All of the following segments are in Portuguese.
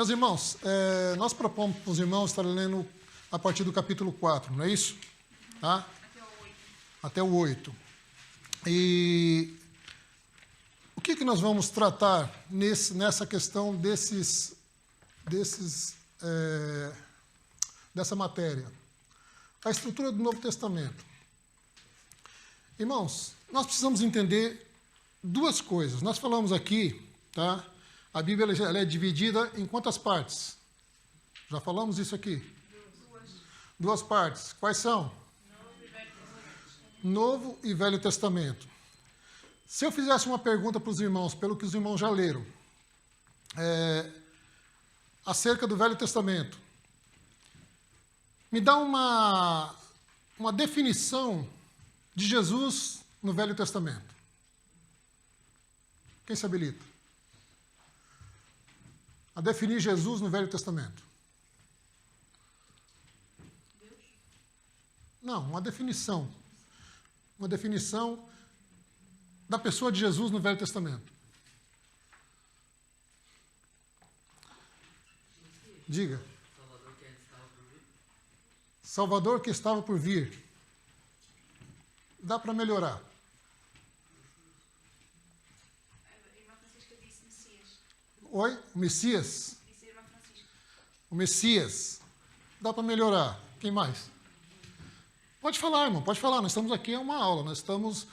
Meus irmãos, nós propomos para os irmãos estar lendo a partir do capítulo 4, não é isso? Tá? Até o 8. E o que nós vamos tratar nessa questão dessa matéria? A estrutura do Novo Testamento. Irmãos, nós precisamos entender duas coisas. Nós falamos aqui, tá? A Bíblia ela é dividida em quantas partes? Já falamos isso aqui? Duas partes. Quais são? Novo e Velho Testamento. Se eu fizesse uma pergunta para os irmãos, pelo que os irmãos já leram, acerca do Velho Testamento, me dá uma definição de Jesus no Velho Testamento. Quem se habilita a definir Jesus no Velho Testamento? Não, uma definição. Uma definição da pessoa de Jesus no Velho Testamento. Diga. Salvador que estava por vir. Dá para melhorar. Oi? O Messias? O Messias. Dá para melhorar. Quem mais? Pode falar, irmão, pode falar. Nós estamos aqui, é uma aula. Nós estamos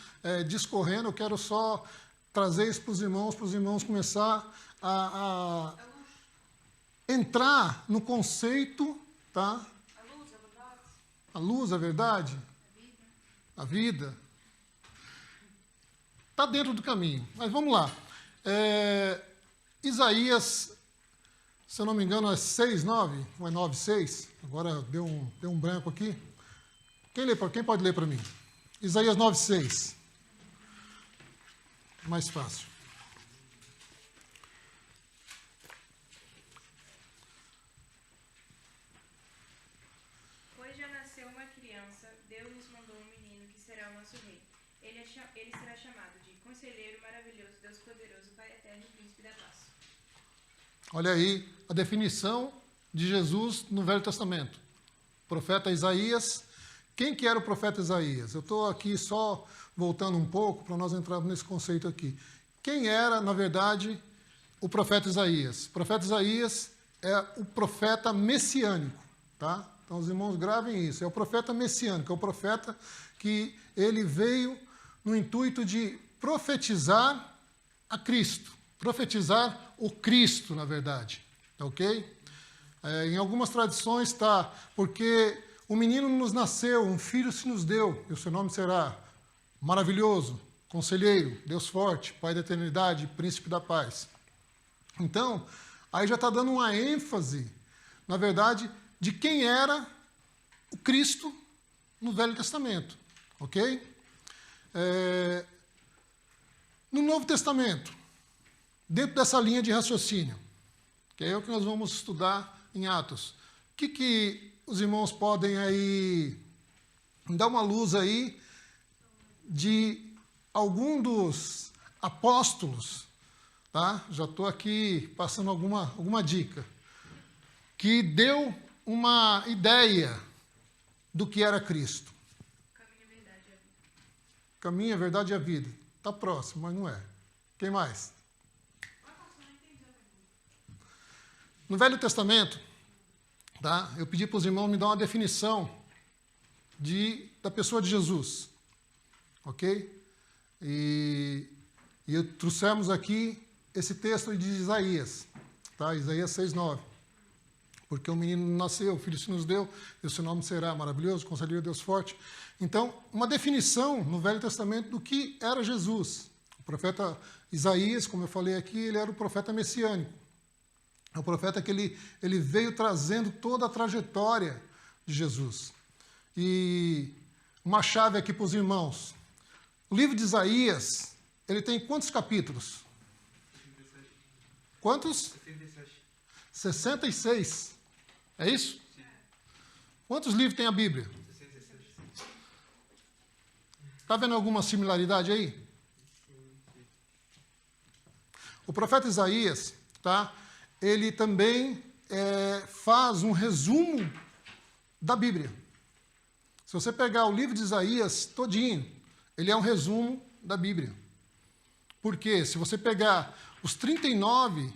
discorrendo. Eu quero só trazer isso para os irmãos começar a entrar no conceito, tá? A luz, a verdade. A vida. Está dentro do caminho. Mas vamos lá. Isaías, se eu não me engano, é 6:9, ou é 9:6. Agora deu um branco aqui. Quem pode ler para mim? Isaías 9:6. Mais fácil. Pois já nasceu uma criança, Deus nos mandou um menino que será o nosso rei. Ele será chamado de Conselheiro Maravilhoso, Deus Poderoso, Pai Eterno e Príncipe da Paz. Olha aí a definição de Jesus no Velho Testamento. Profeta Isaías. Quem que era o profeta Isaías? Eu estou aqui só voltando um pouco para nós entrarmos nesse conceito aqui. Quem era, na verdade, o profeta Isaías? O profeta Isaías é o profeta messiânico, tá? Então os irmãos gravem isso. É o profeta messiânico, é o profeta que ele veio no intuito de profetizar a Cristo. Profetizar o Cristo, na verdade. Ok? Em algumas tradições está, porque o menino nos nasceu, um filho se nos deu, e o seu nome será Maravilhoso, Conselheiro, Deus Forte, Pai da Eternidade, Príncipe da Paz. Então, aí já está dando uma ênfase, na verdade, de quem era o Cristo no Velho Testamento. Ok? No Novo Testamento, dentro dessa linha de raciocínio, que é o que nós vamos estudar em Atos, o que os irmãos podem aí dar uma luz aí de algum dos apóstolos, tá? Já estou aqui passando alguma dica, que deu uma ideia do que era Cristo. Caminho, a verdade e a vida. Está próximo, mas não é. Quem mais? No Velho Testamento, tá? Eu pedi para os irmãos me dar uma definição da pessoa de Jesus. Ok? E trouxemos aqui esse texto de Isaías. Tá? Isaías 6:9. Porque o menino nasceu, o filho se nos deu, e o seu nome será maravilhoso, conselheiro Deus forte. Então, uma definição no Velho Testamento do que era Jesus. O profeta Isaías, como eu falei aqui, ele era o profeta messiânico. É o profeta que ele veio trazendo toda a trajetória de Jesus. E uma chave aqui para os irmãos. O livro de Isaías, ele tem quantos capítulos? 67. Quantos? 67. 66. É isso? Sim. Quantos livros tem a Bíblia? 67. Está vendo alguma similaridade aí? O profeta Isaías, tá? ele também faz um resumo da Bíblia. Se você pegar o livro de Isaías todinho, ele é um resumo da Bíblia. Porque se você pegar os 39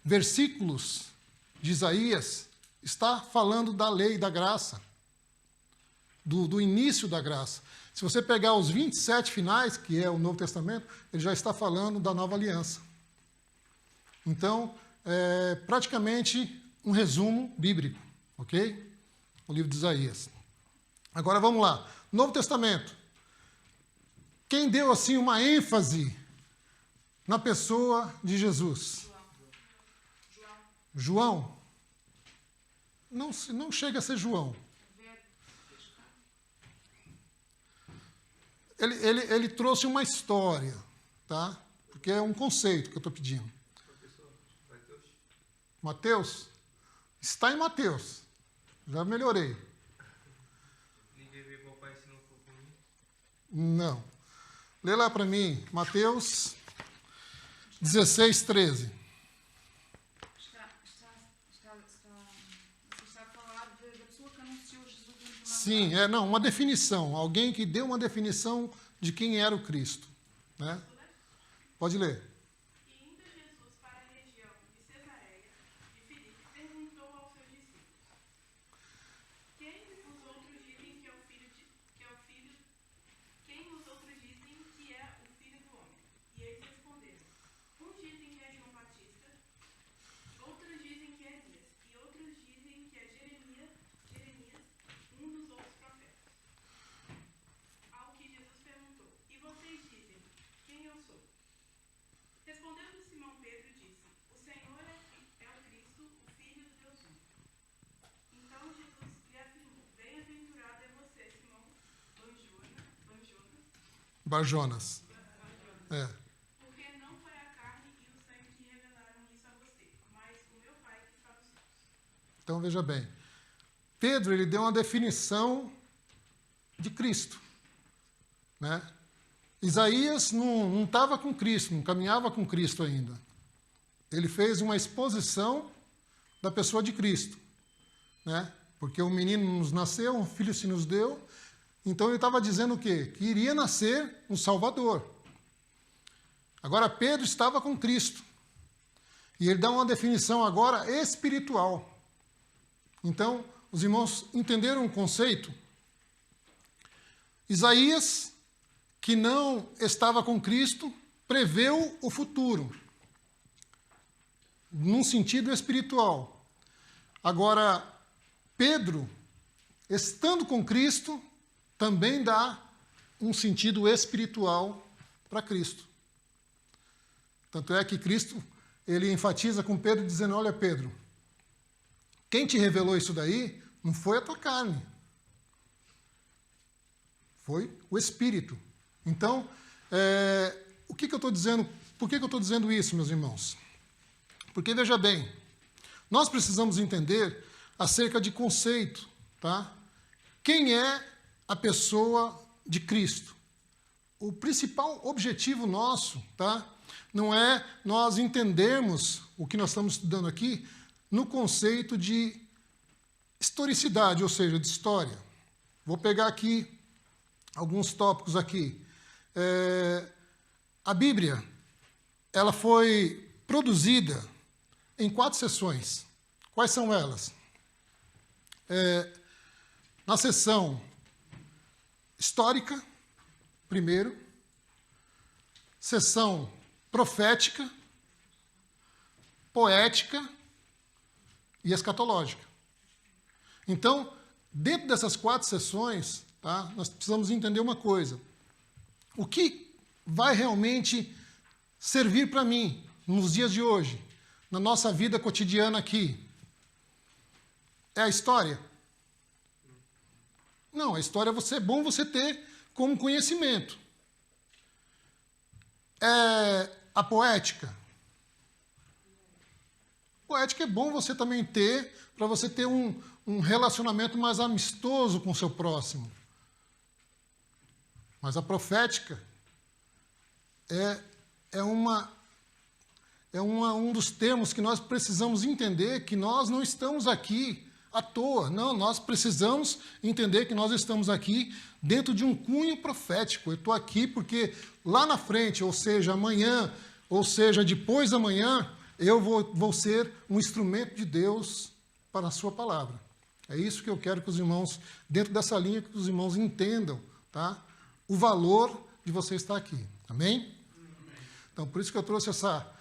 versículos de Isaías, está falando da lei da graça, do início da graça. Se você pegar os 27 finais, que é o Novo Testamento, ele já está falando da nova aliança. Então, é praticamente um resumo bíblico, ok? O livro de Isaías. Agora vamos lá. Novo Testamento. Quem deu assim uma ênfase na pessoa de Jesus? João. Não chega a ser João. Ele trouxe uma história, tá? Porque é um conceito que eu estou pedindo. Mateus? Está em Mateus. Já melhorei. Ninguém vê papai se não for por mim. Não. Lê lá para mim, Mateus 16, 13. Você está a falar da pessoa que anunciou Jesus dentro de uma Sim, uma definição. Alguém que deu uma definição de quem era o Cristo. Né? Pode ler. E indo Jesus para a região de Cesareia de Filipe, perguntou aos seus discípulos: Quem os outros dizem que é o filho quem os outros dizem que é o filho do homem? E eles responderam: Uns dizem que é João Batista, outros dizem que é Elias, e outros dizem que é Jeremias, um dos outros profetas. Ao que Jesus perguntou: E vocês dizem, quem eu sou? Respondendo Simão Pedro, disse: O Senhor é o Cristo, o Filho do Deus vivo. Então Jesus lhe afirmou: Bem-aventurado é você, Simão Barjonas. É. porque não foi a carne e o sangue que revelaram isso a você, mas o meu Pai que está nos céus. Então veja bem. Pedro, ele deu uma definição de Cristo. Né? Isaías não estava com Cristo, não caminhava com Cristo ainda. Ele fez uma exposição da pessoa de Cristo. Né? Porque um menino nos nasceu, um filho se nos deu. Então ele estava dizendo o quê? Que iria nascer um Salvador. Agora Pedro estava com Cristo. E ele dá uma definição agora espiritual. Então, os irmãos entenderam o conceito? Isaías, que não estava com Cristo, preveu o futuro, num sentido espiritual. Agora, Pedro, estando com Cristo, também dá um sentido espiritual para Cristo. Tanto é que Cristo, ele enfatiza com Pedro, dizendo: olha, Pedro, quem te revelou isso daí não foi a tua carne, foi o Espírito. Então, o que eu estou dizendo? Por que eu estou dizendo isso, meus irmãos? Porque, veja bem, nós precisamos entender acerca de conceito, tá? Quem é a pessoa de Cristo? O principal objetivo nosso, tá? Não é nós entendermos o que nós estamos estudando aqui no conceito de historicidade, ou seja, de história. Vou pegar aqui alguns tópicos aqui. A Bíblia, ela foi produzida em 4 seções. Quais são elas? Na seção histórica, primeiro, seção profética, poética e escatológica. Então, dentro dessas 4 seções, tá, nós precisamos entender uma coisa. O que vai realmente servir para mim nos dias de hoje, na nossa vida cotidiana aqui? É a história? Não, a história é bom você ter como conhecimento. É a poética? Poética é bom você também ter, para você ter um relacionamento mais amistoso com o seu próximo. Mas a profética é é um dos termos que nós precisamos entender, que nós não estamos aqui à toa. Não, nós precisamos entender que nós estamos aqui dentro de um cunho profético. Eu estou aqui porque lá na frente, ou seja, amanhã, ou seja, depois da manhã, eu vou ser um instrumento de Deus para a sua palavra. É isso que eu quero que os irmãos, dentro dessa linha, que os irmãos entendam, tá? O valor de você estar aqui. Amém? Então, por isso que eu trouxe essa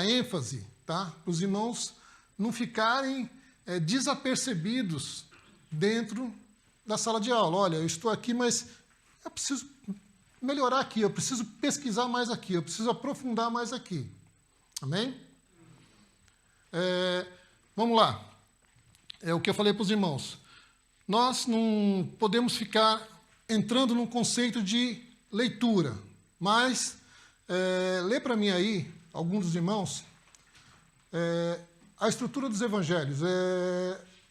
ênfase, tá? Para os irmãos não ficarem desapercebidos dentro da sala de aula. Olha, eu estou aqui, mas eu preciso melhorar aqui, eu preciso pesquisar mais aqui, eu preciso aprofundar mais aqui. Amém? Vamos lá. É o que eu falei para os irmãos. Nós não podemos ficar entrando num conceito de leitura, mas lê para mim aí, alguns dos irmãos, a estrutura dos evangelhos.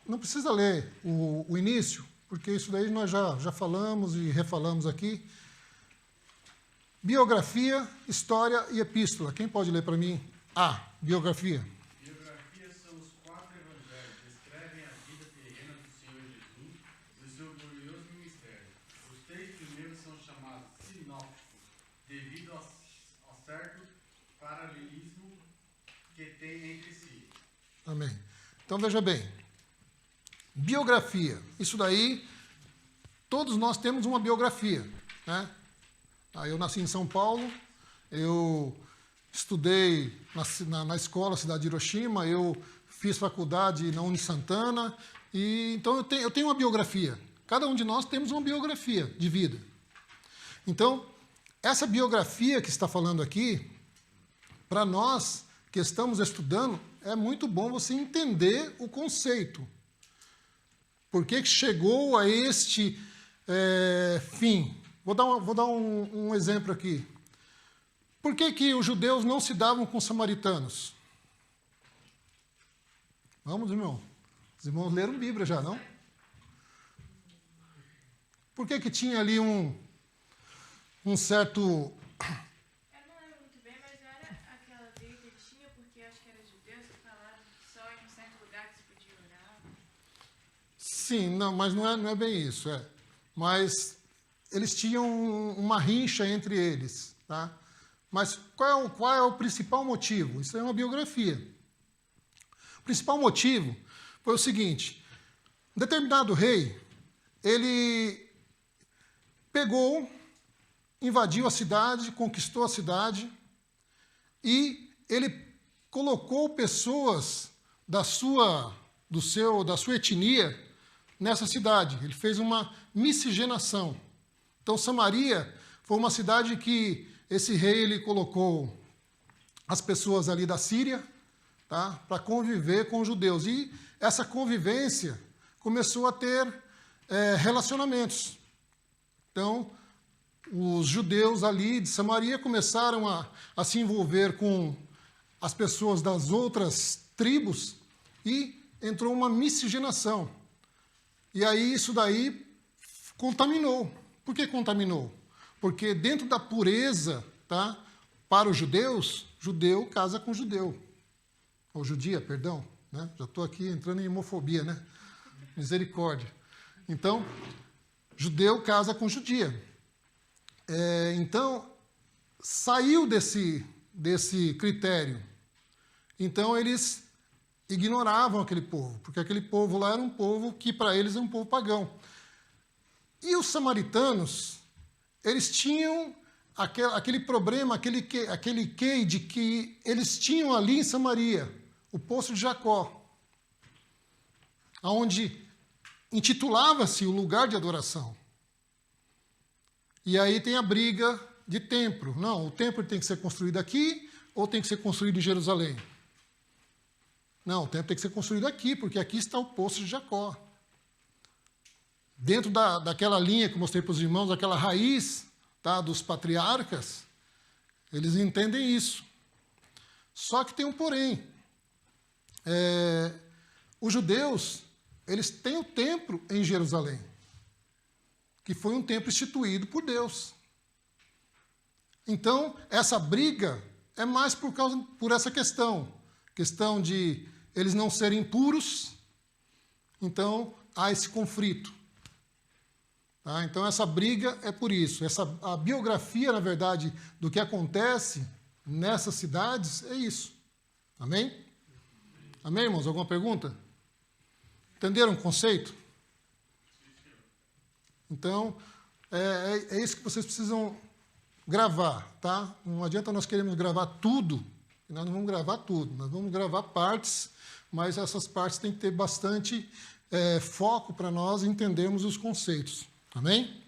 Não precisa ler o início, porque isso daí nós já falamos e refalamos aqui. Biografia, história e epístola. Quem pode ler para mim? Biografia. Biografias são os 4 evangelhos, descrevem a vida terrena do Senhor Jesus e o seu glorioso ministério. Os 3 primeiros são chamados sinópticos, devido ao certo paralelismo que tem entre si. Amém. Então, veja bem. Biografia. Isso daí, todos nós temos uma biografia, né? Eu nasci em São Paulo, eu estudei na escola Cidade de Hiroshima, eu fiz faculdade na Unisantana, e então eu tenho uma biografia. Cada um de nós temos uma biografia de vida. Então, essa biografia que está falando aqui, para nós que estamos estudando, é muito bom você entender o conceito. Por que chegou a este fim? Vou dar um exemplo aqui. Por que os judeus não se davam com os samaritanos? Vamos, irmão. Os irmãos leram Bíblia já, não? Por que tinha ali um certo... Eu não lembro muito bem, mas era aquela briga que tinha, porque acho que era judeus que falaram que só em um certo lugar que se podia orar. Sim, não, mas não é bem isso. Mas eles tinham uma rixa entre eles, tá? Mas qual é o principal motivo? Isso é uma biografia. O principal motivo foi o seguinte: um determinado rei, ele pegou, invadiu a cidade, conquistou a cidade, e ele colocou pessoas da sua etnia nessa cidade. Ele fez uma miscigenação. Então, Samaria foi uma cidade que esse rei ele colocou as pessoas ali da Síria, tá, para conviver com os judeus. E essa convivência começou a ter relacionamentos. Então, os judeus ali de Samaria começaram a se envolver com as pessoas das outras tribos e entrou uma miscigenação. E aí isso daí contaminou. Por que contaminou? Porque dentro da pureza, tá, para os judeus, judeu casa com judeu. Ou judia, perdão. Né? Já estou aqui entrando em homofobia, né? Misericórdia. Então, judeu casa com judia. Então, saiu desse critério. Então, eles ignoravam aquele povo, porque aquele povo lá era um povo que, para eles, é um povo pagão. E os samaritanos, eles tinham aquele problema, aquele quê de que eles tinham ali em Samaria, o Poço de Jacó, onde intitulava-se o lugar de adoração. E aí tem a briga de templo. Não, o templo tem que ser construído aqui ou tem que ser construído em Jerusalém? Não, o templo tem que ser construído aqui, porque aqui está o Poço de Jacó. Dentro daquela linha que eu mostrei para os irmãos, aquela raiz, tá, dos patriarcas, eles entendem isso. Só que tem um porém. Os judeus, eles têm o templo em Jerusalém, que foi um templo instituído por Deus. Então, essa briga é mais por essa questão de eles não serem puros, então há esse conflito. Tá? Então essa briga é por isso. A biografia, na verdade, do que acontece nessas cidades é isso. Amém? Amém, irmãos? Alguma pergunta? Entenderam o conceito? Então, é isso que vocês precisam gravar, tá? Não adianta nós queremos gravar tudo, nós não vamos gravar tudo, nós vamos gravar partes, mas essas partes têm que ter bastante foco para nós entendermos os conceitos. Amém?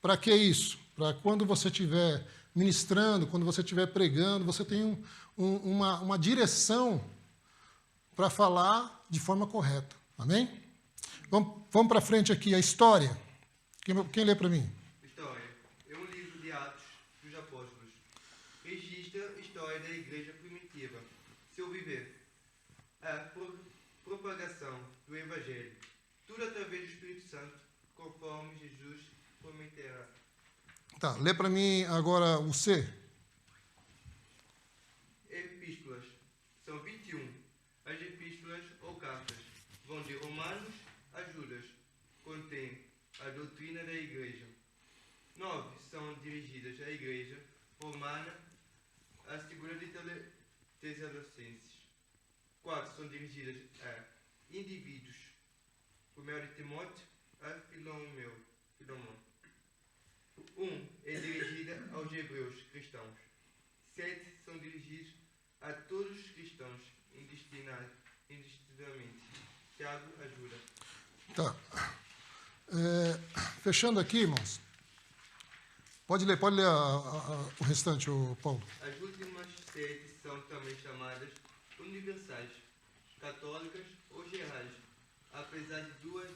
Para que isso? Para quando você estiver ministrando, quando você estiver pregando, você tem uma direção para falar de forma correta. Amém? Vamos para frente aqui, a história. Quem lê para mim? História. É um livro de Atos dos Apóstolos. Registra a história da igreja primitiva, seu viver, a propagação do Evangelho, tudo através do Espírito Santo, conforme Jesus prometerá. Tá, lê para mim agora o C. Epístolas. São 21. As epístolas ou cartas vão de Romanos a Judas. Contém a doutrina da igreja. 9 são dirigidas à igreja romana, a segunda de Tessalonicenses. 4 são dirigidas a indivíduos. 1 de Timóteo a Filomão. 1 é dirigida aos hebreus cristãos. 7 são dirigidos a todos os cristãos, indistintamente. Tiago ajuda. Tá. Fechando aqui, irmãos. Pode ler o restante, Paulo. As últimas 7 são também chamadas universais, católicas ou gerais, apesar de duas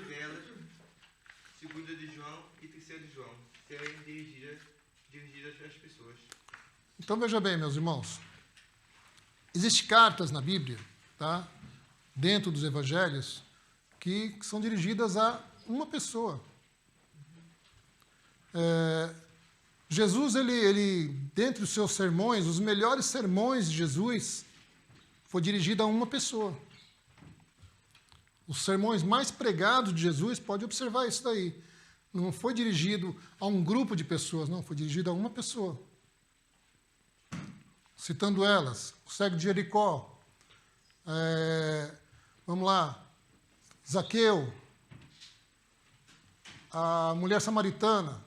delas, 2 de João e 3 de João, serem dirigidas às pessoas. Então veja bem, meus irmãos. Existem cartas na Bíblia, tá? Dentro dos evangelhos, que são dirigidas a uma pessoa. Jesus, ele, dentre os seus sermões, os melhores sermões de Jesus, foi dirigido a uma pessoa. Os sermões mais pregados de Jesus, pode observar isso daí. Não foi dirigido a um grupo de pessoas, não, foi dirigido a uma pessoa. Citando elas, o cego de Jericó, vamos lá, Zaqueu, a mulher samaritana.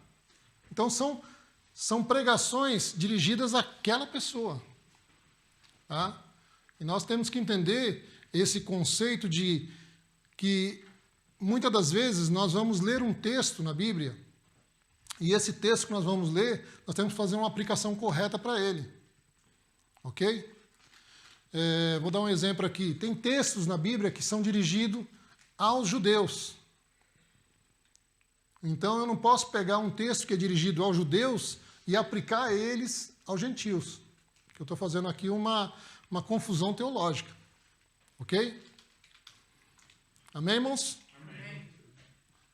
Então, são pregações dirigidas àquela pessoa. Tá? E nós temos que entender esse conceito de que, muitas das vezes, nós vamos ler um texto na Bíblia, e esse texto que nós vamos ler, nós temos que fazer uma aplicação correta para ele. Ok? Vou dar um exemplo aqui. Tem textos na Bíblia que são dirigidos aos judeus. Então, eu não posso pegar um texto que é dirigido aos judeus e aplicar eles aos gentios. Eu estou fazendo aqui uma confusão teológica. Ok? Amém, irmãos? Amém.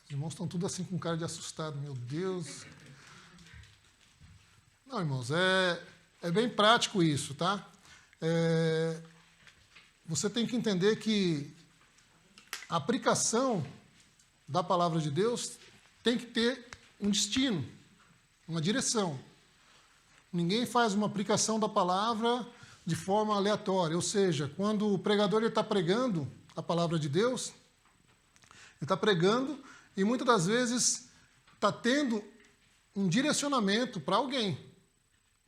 Os irmãos estão tudo assim com cara de assustado. Meu Deus. Não, irmãos, é bem prático isso, tá? Você tem que entender que a aplicação da palavra de Deus tem que ter um destino, uma direção. Ninguém faz uma aplicação da palavra de forma aleatória. Ou seja, quando o pregador está pregando a palavra de Deus, ele está pregando e muitas das vezes está tendo um direcionamento para alguém.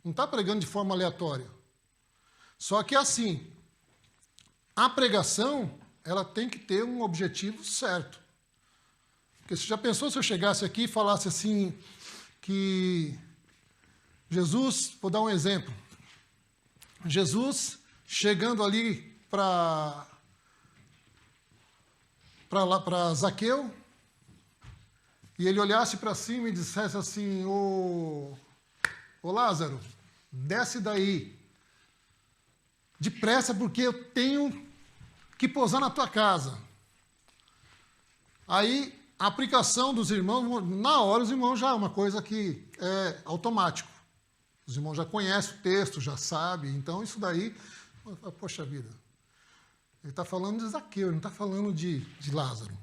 Não está pregando de forma aleatória. Só que assim, a pregação, ela tem que ter um objetivo certo. Porque você já pensou se eu chegasse aqui e falasse assim, que Jesus, vou dar um exemplo, Jesus chegando ali para Zaqueu, e ele olhasse para cima e dissesse assim, ô Lázaro, desce daí, depressa porque eu tenho que pousar na tua casa. Aí, a aplicação dos irmãos, na hora os irmãos já é uma coisa que é automático. Os irmãos já conhecem o texto, já sabem. Então, isso daí, poxa vida, ele está falando de Zaqueu, ele não está falando de Lázaro.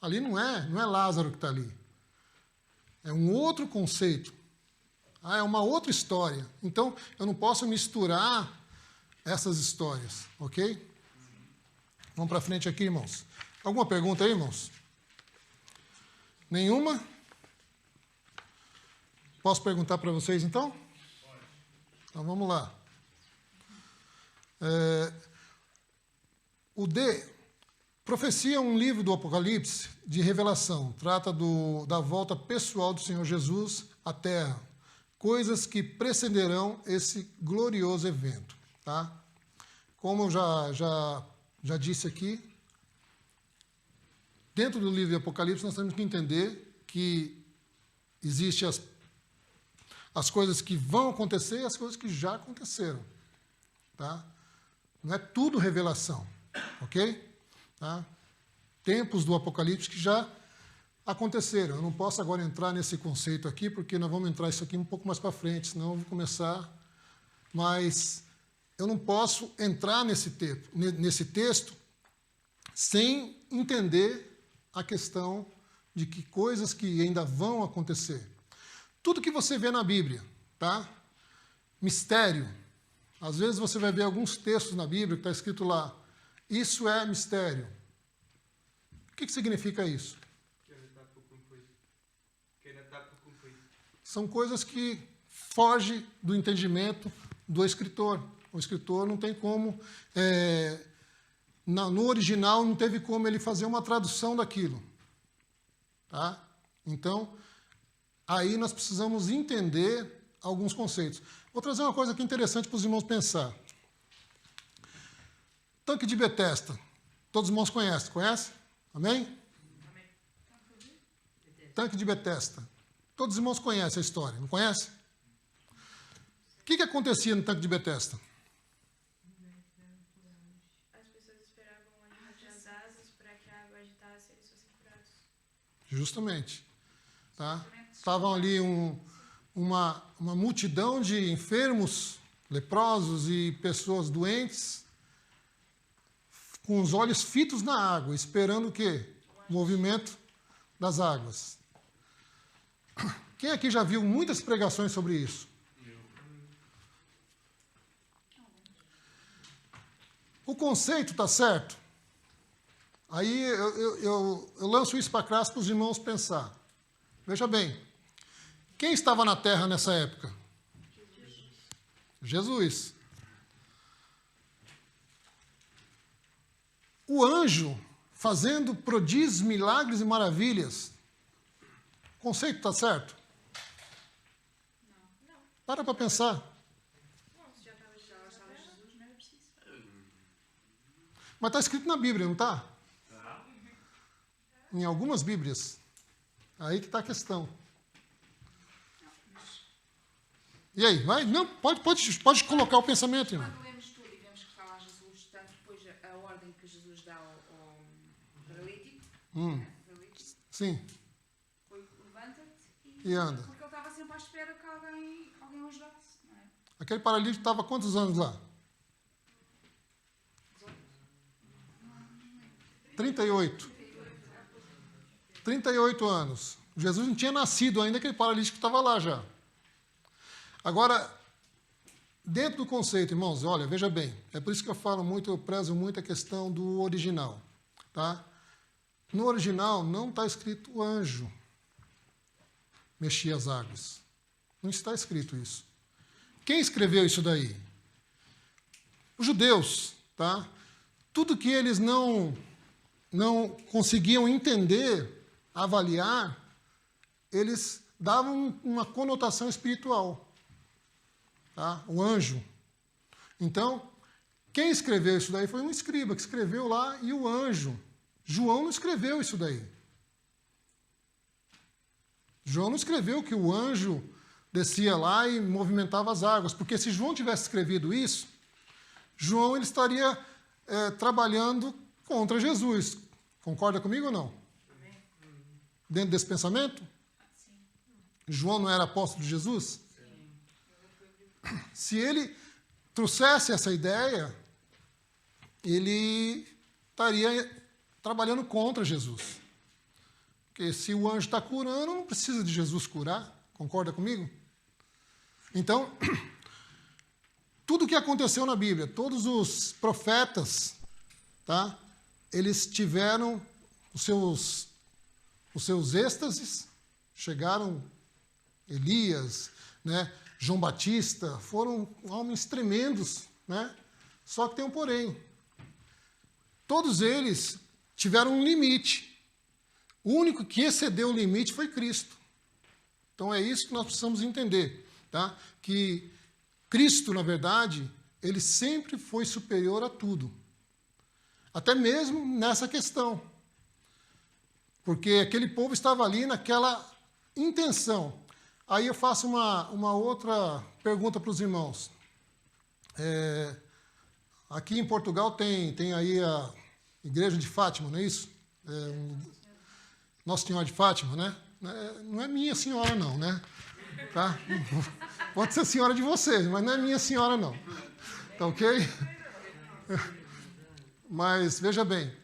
Ali não é Lázaro que está ali. É um outro conceito. É uma outra história. Então, eu não posso misturar essas histórias, ok? Vamos para frente aqui, irmãos. Alguma pergunta aí, irmãos? Nenhuma? Posso perguntar para vocês, então? Então, vamos lá. Profecia é um livro do Apocalipse de revelação. Trata da volta pessoal do Senhor Jesus à Terra. Coisas que precederão esse glorioso evento. Tá? Como eu já disse aqui, dentro do livro de Apocalipse nós temos que entender que existem as coisas que vão acontecer e as coisas que já aconteceram. Tá? Não é tudo revelação, ok? Tá? Tempos do Apocalipse que já aconteceram. Eu não posso agora entrar nesse conceito aqui, porque nós vamos entrar isso aqui um pouco mais para frente, senão eu vou começar. Mas eu não posso entrar nesse texto sem entender a questão de que coisas que ainda vão acontecer. Tudo que você vê na Bíblia, tá? Mistério. Às vezes você vai ver alguns textos na Bíblia que está escrito lá, isso é mistério. O que significa isso? Que ainda está por cumprir. Que ainda está por cumprir. São coisas que fogem do entendimento do escritor. O escritor não tem como, no original não teve como ele fazer uma tradução daquilo. Tá? Então, aí nós precisamos entender alguns conceitos. Vou trazer uma coisa aqui interessante para os irmãos pensar. Tanque de Betesda. Todos os irmãos conhecem? Conhecem? Amém? Amém. Tanque de Betesda. Todos os irmãos conhecem a história, não conhecem? O que acontecia no tanque de Betesda? As pessoas esperavam ali nas asas para que a água agitasse e eles fossem curados. Justamente. Tá? Estavam ali uma multidão de enfermos, leprosos e pessoas doentes, com os olhos fitos na água, esperando o quê? O movimento das águas. Quem aqui já viu muitas pregações sobre isso? O conceito está certo? Aí eu lanço isso para trás para os irmãos pensar. Veja bem, quem estava na terra nessa época? Jesus. O anjo fazendo prodígios, milagres e maravilhas. O conceito está certo? Para pensar. Não, se já estava Já lá estava Jesus, não era preciso. Mas está escrito na Bíblia, não está? Em algumas Bíblias. Aí que está a questão. E aí, vai? Não, pode colocar o pensamento, irmão. Quando lemos tudo e vemos que está lá Jesus, tanto depois a ordem que Jesus dá ao paralítico, paralítico, Sim, foi levanta-te e anda. porque ele estava sempre à espera que alguém o ajudasse, não é? Aquele paralítico estava quantos anos lá? 38. 38 anos. Jesus não tinha nascido ainda, aquele paralítico estava lá já. Agora, dentro do conceito, irmãos, olha, veja bem, é por isso que eu prezo muito a questão do original. Tá? No original não está escrito anjo mexia as águas. Não está escrito isso. Quem escreveu isso daí? Os judeus. Tá? Tudo que eles não conseguiam entender, avaliar, eles davam uma conotação espiritual. Tá? O anjo. Então, quem escreveu isso daí foi um escriba que escreveu lá, e o anjo. João não escreveu isso daí. João não escreveu que o anjo descia lá e movimentava as águas, porque se João tivesse escrevido isso, João ele estaria trabalhando contra Jesus. Concorda comigo ou não? Dentro desse pensamento? João não era apóstolo de Jesus? se ele trouxesse essa ideia, ele estaria trabalhando contra Jesus. Porque se o anjo está curando, não precisa de Jesus curar. Concorda comigo? Então, tudo o que aconteceu na Bíblia, todos os profetas, tá? Eles tiveram os seus êxtases, chegaram Elias, né? João Batista, foram homens tremendos, né? Só que tem um porém. Todos eles tiveram um limite. O único que excedeu o limite foi Cristo. Então é isso que nós precisamos entender, tá? Que Cristo, na verdade, ele sempre foi superior a tudo. Até mesmo nessa questão. Porque aquele povo estava ali naquela intenção. Aí eu faço uma outra pergunta para os irmãos. Aqui em Portugal tem aí a Igreja de Fátima, não é isso? Nossa Senhora de Fátima, né? Não é minha senhora, não, né? Tá? Pode ser a senhora de vocês, mas não é minha senhora, não. Tá ok? Mas, veja bem,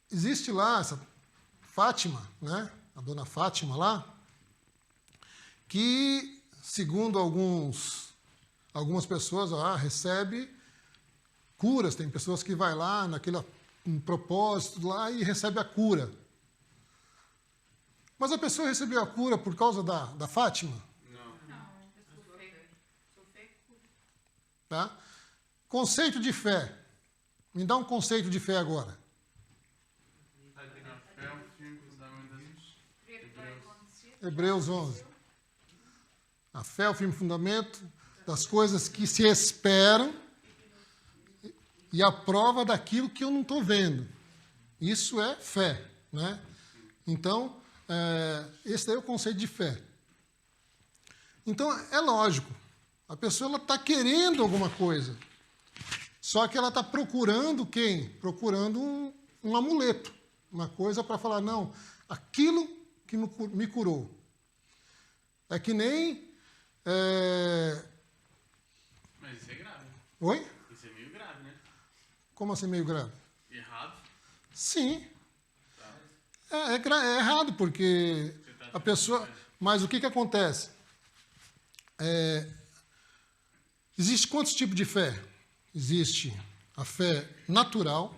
existe lá essa Fátima, né? A dona Fátima lá, que, segundo algumas pessoas, recebe curas. Tem pessoas que vai lá naquele propósito lá e recebe a cura. Mas a pessoa recebeu a cura por causa da Fátima? Tá? Conceito de fé. Me dá um conceito de fé agora. A fé é o firme fundamento das Hebreus 11. A fé é o firme fundamento das coisas que se esperam e a prova daquilo que eu não estou vendo. Isso é fé, né? Então, esse é o conceito de fé. Então, é lógico, a pessoa está querendo alguma coisa, só que ela está procurando quem? Procurando um amuleto, uma coisa para falar, não, aquilo que me curou. É que nem... Mas isso é grave. Oi? Isso é meio grave, né? Como assim meio grave? Errado. Sim. É errado, porque a pessoa... Mas o que acontece? Existe quantos tipos de fé? Existe a fé natural,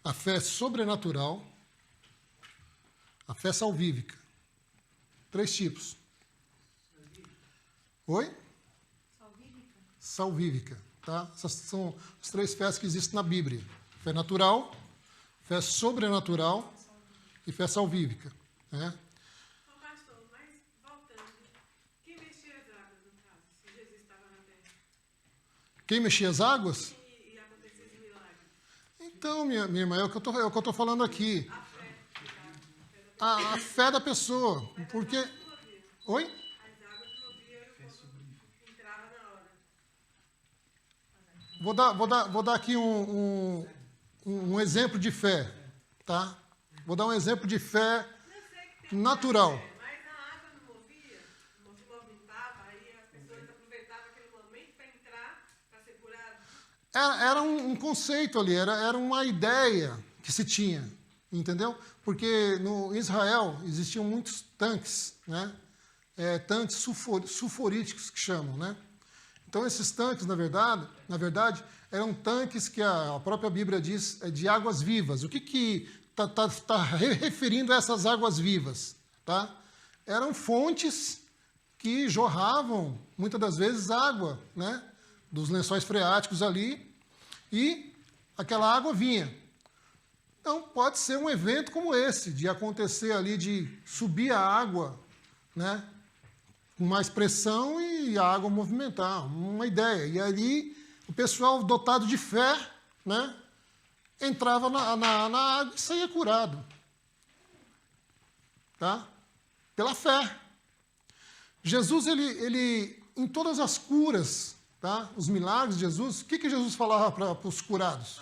a fé sobrenatural, a fé salvífica. 3 tipos. Oi? Salvífica. Tá? Essas são as 3 fés que existem na Bíblia. Fé natural, fé sobrenatural e fé salvífica. Né? Ô, pastor, mas voltando, quem mexia as águas, no caso, se Jesus estava na terra? Quem mexia as águas? E acontecia esse milagre? Então, minha irmã, é o que eu estou falando aqui. A fé da pessoa. Porque... Oi? As águas moviam e o povo entrava na hora. Vou dar aqui um exemplo de fé, tá? Vou dar um exemplo de fé natural. Mas a água não movia, não se movimentava, aí as pessoas aproveitavam aquele momento para entrar, para ser curado. Era um conceito ali, era uma ideia que se tinha, entendeu? Porque no Israel existiam muitos tanques, né? Tanques sulfuríticos que chamam, né? Então esses tanques, na verdade, eram tanques que a própria Bíblia diz de águas vivas. O que está referindo a essas águas vivas? Tá? Eram fontes que jorravam, muitas das vezes, água, né? Dos lençóis freáticos ali, e aquela água vinha. Então, pode ser um evento como esse, de acontecer ali, de subir a água, né? Com mais pressão e a água movimentar, uma ideia. E ali, o pessoal dotado de fé, né? Entrava na água e saía curado. Tá? Pela fé. Jesus, ele em todas as curas, tá? Os milagres de Jesus, o que Jesus falava para os curados?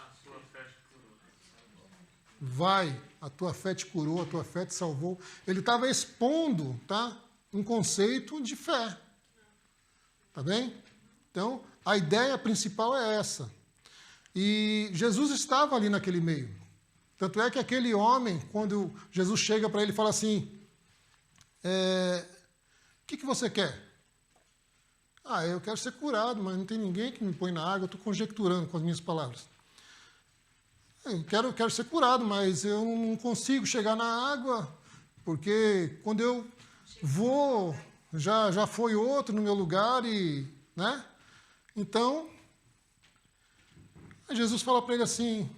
Vai, a tua fé te curou, a tua fé te salvou. Ele estava expondo, tá? Um conceito de fé. Tá bem? Então, a ideia principal é essa. E Jesus estava ali naquele meio. Tanto é que aquele homem, quando Jesus chega para ele e fala assim, o que você quer? Ah, eu quero ser curado, mas não tem ninguém que me põe na água, eu estou conjecturando com as minhas palavras. Eu quero ser curado, mas eu não consigo chegar na água, porque quando eu vou, já foi outro no meu lugar, né? Então, Jesus fala para ele assim,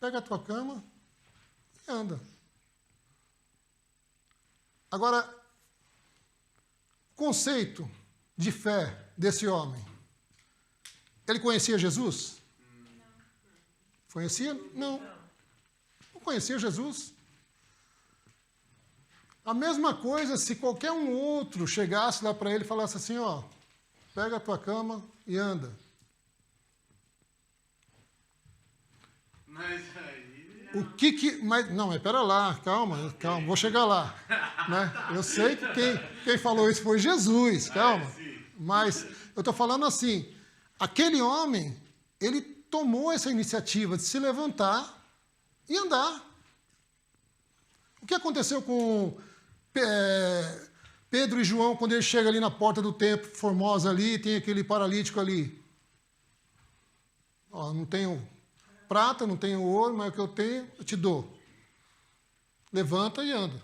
pega a tua cama e anda. Agora, o conceito de fé desse homem, ele conhecia Jesus? Conhecia? Não. Não conhecia Jesus. A mesma coisa se qualquer um outro chegasse lá para ele e falasse assim, ó, pega a tua cama e anda. Mas aí... Mas pera lá, calma, vou chegar lá. Né? Eu sei que quem falou isso foi Jesus, calma. Mas eu estou falando assim, aquele homem, ele tomou essa iniciativa de se levantar e andar. O que aconteceu com Pedro e João quando ele chega ali na porta do templo Formosa ali, tem aquele paralítico ali? Ó, não tenho prata, não tenho ouro, mas o que eu tenho, eu te dou. Levanta e anda.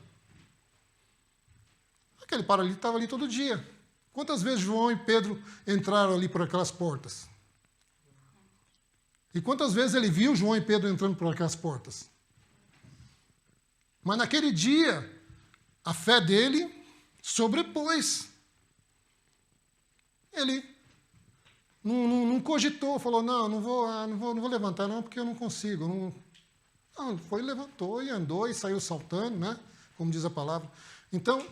Aquele paralítico estava ali todo dia. Quantas vezes João e Pedro entraram ali por aquelas portas? E quantas vezes ele viu João e Pedro entrando por aquelas portas? Mas naquele dia, a fé dele sobrepôs. Ele não cogitou, falou, não vou levantar não, porque eu não consigo. Não, foi, levantou e andou e saiu saltando, né? Como diz a palavra. Então,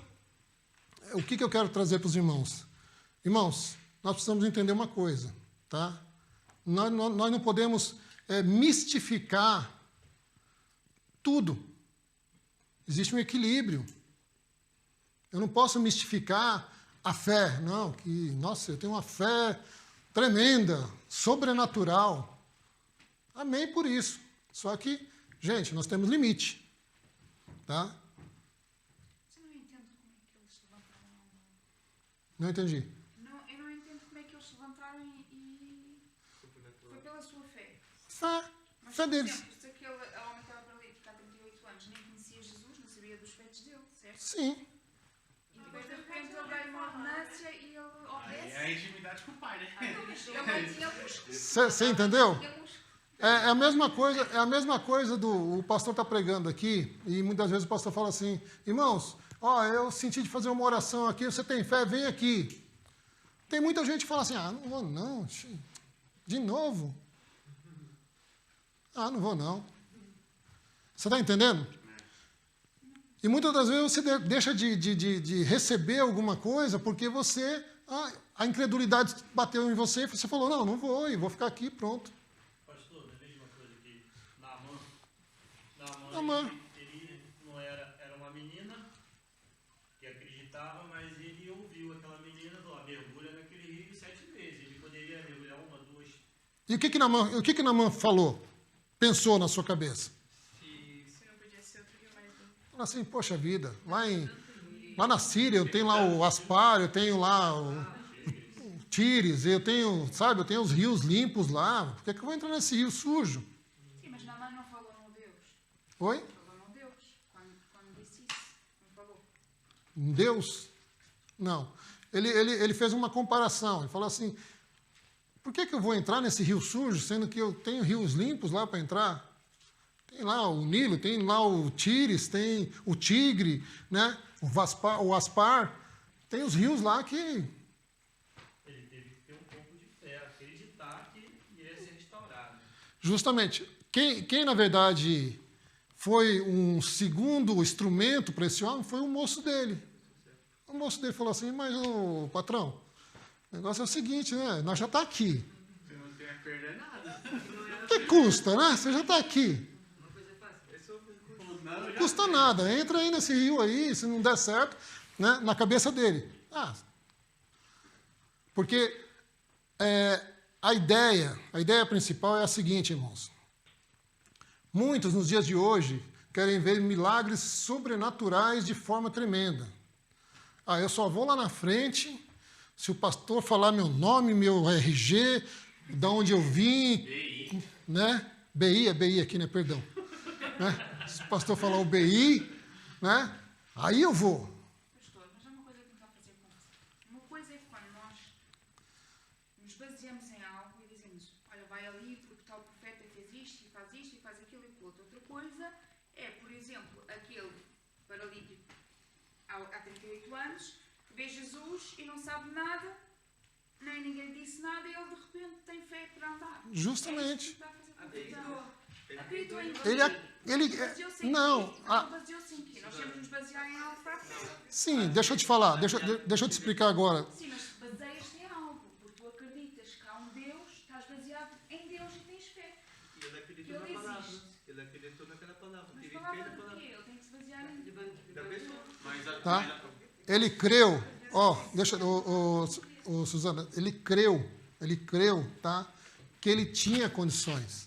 o que eu quero trazer para os irmãos? Irmãos, nós precisamos entender uma coisa, tá? Nós não podemos mistificar tudo. Existe um equilíbrio. Eu não posso mistificar a fé. Não, nossa, eu tenho uma fé tremenda, sobrenatural. Amém por isso. Só que, gente, nós temos limite. Tá? Eu não entendo como é que eles se levantaram. Não entendi. Eu não entendo como é que eles se levantaram e foi pela sua fé. Fé Por deles. exemplo, se aquele homem estava paralítico há 38 anos, nem conhecia Jesus, não sabia dos feitos dele, certo? Sim. E depois de repente ele dá uma ordenância e ele obedece. É a intimidade com o pai, né? Ele tinha músculo. Você entendeu? Tinha músculo. É a mesma coisa o pastor está pregando aqui, e muitas vezes o pastor fala assim, irmãos, eu senti de fazer uma oração aqui, você tem fé, vem aqui. Tem muita gente que fala assim, não vou não, de novo. Não vou não. Você está entendendo? E muitas das vezes você deixa de receber alguma coisa porque você, a incredulidade bateu em você e você falou, não vou, e vou ficar aqui, pronto. Pastor, eu vejo uma coisa aqui. Naamã, Naamã. ele não era uma menina que acreditava, mas ele ouviu aquela menina falar, mergulha naquele rio 7 vezes. Ele poderia mergulhar 1, 2. E o que Naamã falou? Pensou na sua cabeça? Se não podia ser outro rio mais limpo. Fala assim, poxa vida, lá na Síria eu tenho lá o Aspar, eu tenho lá o Tíris, eu tenho os rios limpos lá, por que eu vou entrar nesse rio sujo? Sim, mas Naamã não falou no Deus. Oi? Falou no Deus. Quando disse isso, não falou. Deus? Não. Ele fez uma comparação, ele falou assim, por que eu vou entrar nesse rio sujo, sendo que eu tenho rios limpos lá para entrar? Tem lá o Nilo, tem lá o Tíris, tem o Tigre, né? o Aspar, tem os rios lá que... Ele teve que ter um pouco de fé, acreditar que ia ser restaurado. Justamente, quem na verdade foi um segundo instrumento para esse homem foi o moço dele. O moço dele falou assim, mas o patrão, o negócio é o seguinte, né? Nós já está aqui. Você não tem a perder nada. O que custa, né? Você já está aqui. Não, Não custa nada. Entra aí nesse rio aí, se não der certo, né? Na cabeça dele. Porque a ideia principal é a seguinte, irmãos. Muitos, nos dias de hoje, querem ver milagres sobrenaturais de forma tremenda. Eu só vou lá na frente, se o pastor falar meu nome, meu RG, de onde eu vim, né? BI, é BI aqui, né? Perdão. Né? Se o pastor falar o BI, né? Aí eu vou. Pastor, mas há uma coisa que me está a fazer confusão. Uma coisa é quando nós nos baseamos em algo e dizemos, olha, vai ali porque tal profeta fez isto e faz aquilo e aquilo. Outra coisa é, por exemplo, aquele paralítico há 38 anos que vê Jesus e não sabe nada, nem ninguém disse nada e ele de repente tem fé para andar. Justamente. É isso que me está a fazer confusão. Acreditou em Ele não. baseou-se em quê? Nós temos de nos basear em algo para a fé. Sim, deixa eu te falar, deixa eu te explicar agora. Sim, mas baseias-te em algo, porque tu acreditas que há um Deus, estás baseado em Deus e tens fé. E ele acreditou na palavra. Ele acreditou naquela palavra. Mas Teve fé palavra na de palavra. quê? Ele tem que se basear em Da pessoa. Tá? Ele creu, Suzana, ele creu, tá? Que ele tinha condições.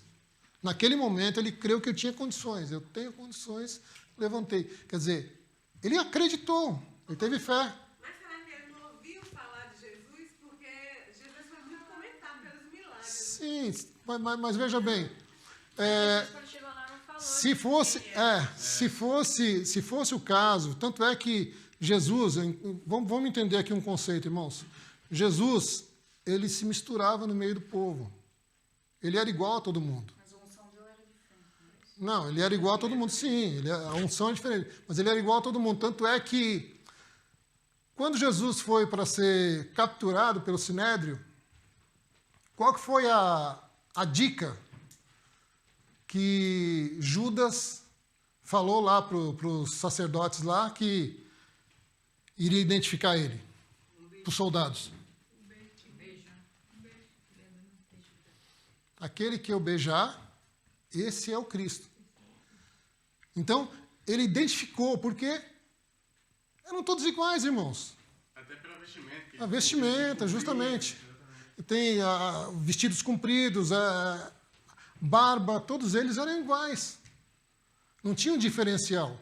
Naquele momento ele creu que eu tinha condições. Eu tenho condições, levantei. Quer dizer, ele acreditou, ele teve fé. Mas será que ele não ouviu falar de Jesus? Porque Jesus foi muito comentado pelos milagres. Sim, mas veja bem, Quando chegou lá não falou. se fosse o caso, tanto é que Jesus, vamos entender aqui um conceito, irmãos. Jesus, ele se misturava no meio do povo. Ele era igual a todo mundo. Mas a unção dele era diferente. Não, ele era igual a todo mundo, sim. A unção é diferente. Mas ele era igual a todo mundo. Tanto é que, quando Jesus foi para ser capturado pelo Sinédrio, qual que foi a dica que Judas falou lá para os sacerdotes lá que iria identificar ele, para os soldados? Aquele que eu beijar, esse é o Cristo. Então, ele identificou, porque eram todos iguais, irmãos. Até pela vestimenta. A vestimenta, justamente. Tem vestidos compridos, barba, todos eles eram iguais. Não tinha um diferencial.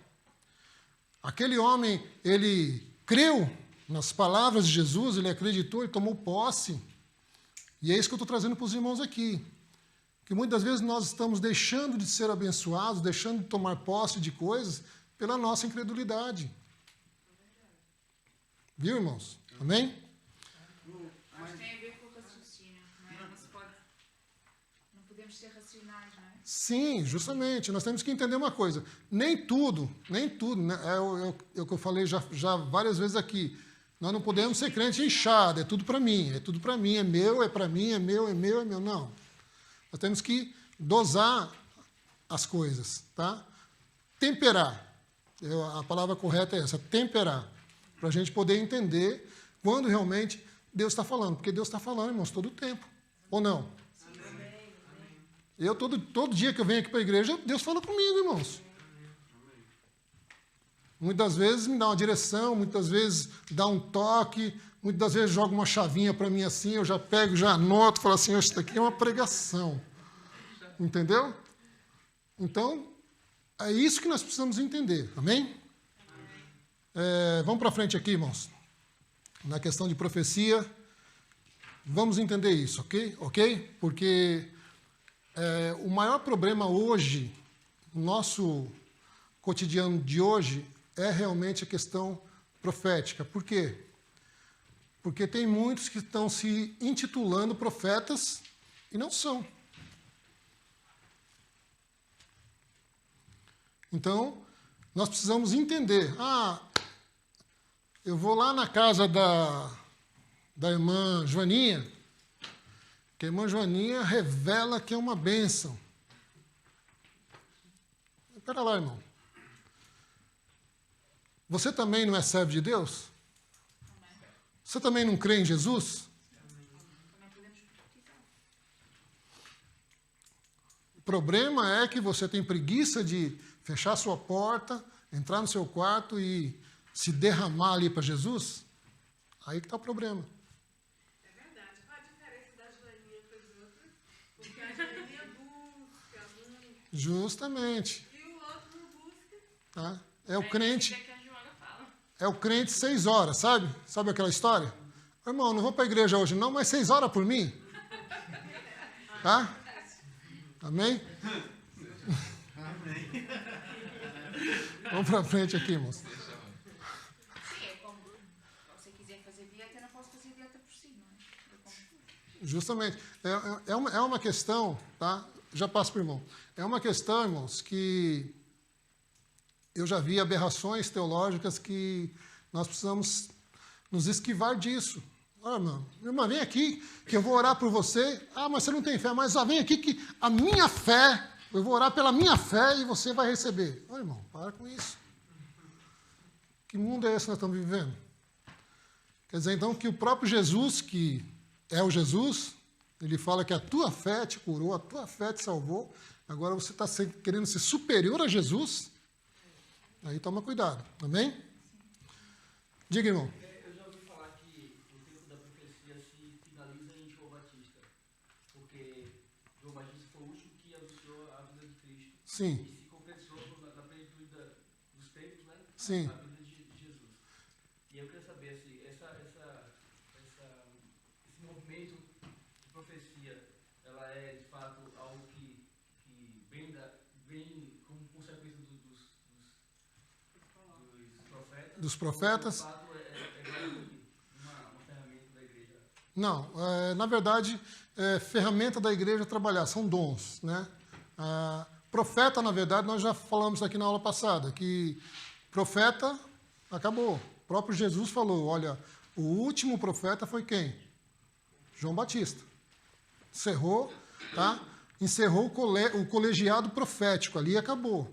Aquele homem, ele creu nas palavras de Jesus, ele acreditou, ele tomou posse. E é isso que eu estou trazendo para os irmãos aqui. Que muitas vezes nós estamos deixando de ser abençoados, deixando de tomar posse de coisas pela nossa incredulidade. Viu, irmãos? Amém? Mas tem a ver com o raciocínio, não é? Não podemos ser racionais, não é? Sim, justamente. Nós temos que entender uma coisa. Nem tudo, né? É o que eu falei já várias vezes aqui. Nós não podemos ser crente inchado, é tudo para mim, é meu, é para mim, é meu. Não. Nós temos que dosar as coisas, tá? Temperar. A palavra correta é essa, temperar. Para a gente poder entender quando realmente Deus está falando. Porque Deus está falando, irmãos, todo o tempo. Ou não? Amém. Eu, todo dia que eu venho aqui para a igreja, Deus fala comigo, irmãos. Muitas vezes me dá uma direção, muitas vezes dá um toque, muitas vezes joga uma chavinha para mim assim, eu já pego, já anoto, falo assim, isso daqui é uma pregação. Entendeu? Então, é isso que nós precisamos entender, amém? Vamos para frente aqui, irmãos. Na questão de profecia, vamos entender isso, ok? Porque o maior problema hoje, no nosso cotidiano de hoje, é realmente a questão profética. Por quê? Porque tem muitos que estão se intitulando profetas e não são. Então, nós precisamos entender. Eu vou lá na casa da irmã Joaninha, que a irmã Joaninha revela que é uma bênção. Espera lá, irmão. Você também não é servo de Deus? Você também não crê em Jesus? O problema é que você tem preguiça de fechar sua porta, entrar no seu quarto e se derramar ali para Jesus. Aí que está o problema. Justamente. E o outro não busca. Tá? É o Aí crente, fica que a Joana fala. é o crente 6 horas, sabe? Sabe aquela história? Irmão, não vou para a igreja hoje não, mas 6 horas por mim. Tá? Amém? Vamos para frente aqui, irmãos. Sim, é como se você quiser fazer dieta, eu não posso fazer dieta por si, não é? Eu como tudo. Justamente. É uma questão, tá? Já passo para o irmão. É uma questão, irmãos, que eu já vi aberrações teológicas que nós precisamos nos esquivar disso. Olha, irmã, vem aqui que eu vou orar por você. Ah, mas você não tem fé. Mas vem aqui que a minha fé, eu vou orar pela minha fé e você vai receber. Olha, irmão, para com isso. Que mundo é esse que nós estamos vivendo? Quer dizer, então, que o próprio Jesus, que é o Jesus, ele fala que a tua fé te curou, a tua fé te salvou. Agora você está querendo ser superior a Jesus? Aí toma cuidado. Amém? Diga, irmão. Eu já ouvi falar que o tempo da profecia se finaliza em João Batista, porque João Batista foi o último que anunciou a vida de Cristo. Sim. E se compensou na plenitude dos tempos, né? Sim. A vida de Jesus. E eu queria saber se esse movimento de profecia, ela é de fato algo que vem como consequência dos profetas. Dos profetas. De fato, é uma ferramenta da igreja. Não, na verdade, ferramenta da igreja trabalhar, são dons, né? Profeta, na verdade, nós já falamos aqui na aula passada, que profeta acabou. O próprio Jesus falou, olha, o último profeta foi quem? João Batista. Encerrou, tá? Encerrou o colegiado profético ali e acabou,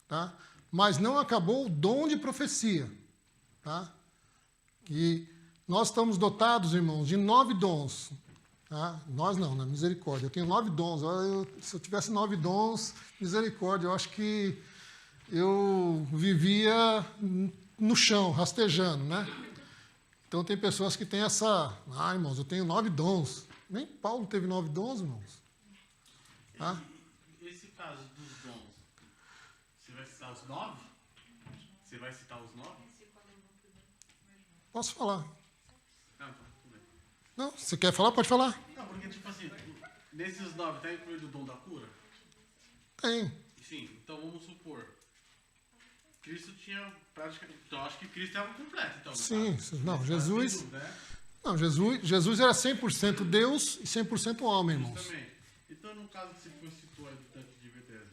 tá? Mas não acabou o dom de profecia, tá? E nós estamos dotados, irmãos, de 9 dons. Tá? Nós não, na misericórdia. Eu tenho 9 dons. Se eu tivesse 9 dons, misericórdia, eu acho que eu vivia no chão, rastejando, né? Então tem pessoas que têm essa... Ah, irmãos, eu tenho 9 dons. Nem Paulo teve 9 dons, irmãos. Tá? Esse caso dos dons, você vai citar os 9? Você vai citar os 9? Posso falar? Não, tudo bem. Não, você quer falar? Pode falar. Não, porque tipo assim, nesses 9 está incluído o dom da cura? Tem. Sim, então vamos supor. Cristo tinha praticamente. Então acho que Cristo era completo, então. Sim, não, Jesus... Sem dúvida, né? Não, Jesus era 100% Deus e 100% homem, irmãos. Justamente. Então, no caso que se fosse situado do tanque de Bethesda,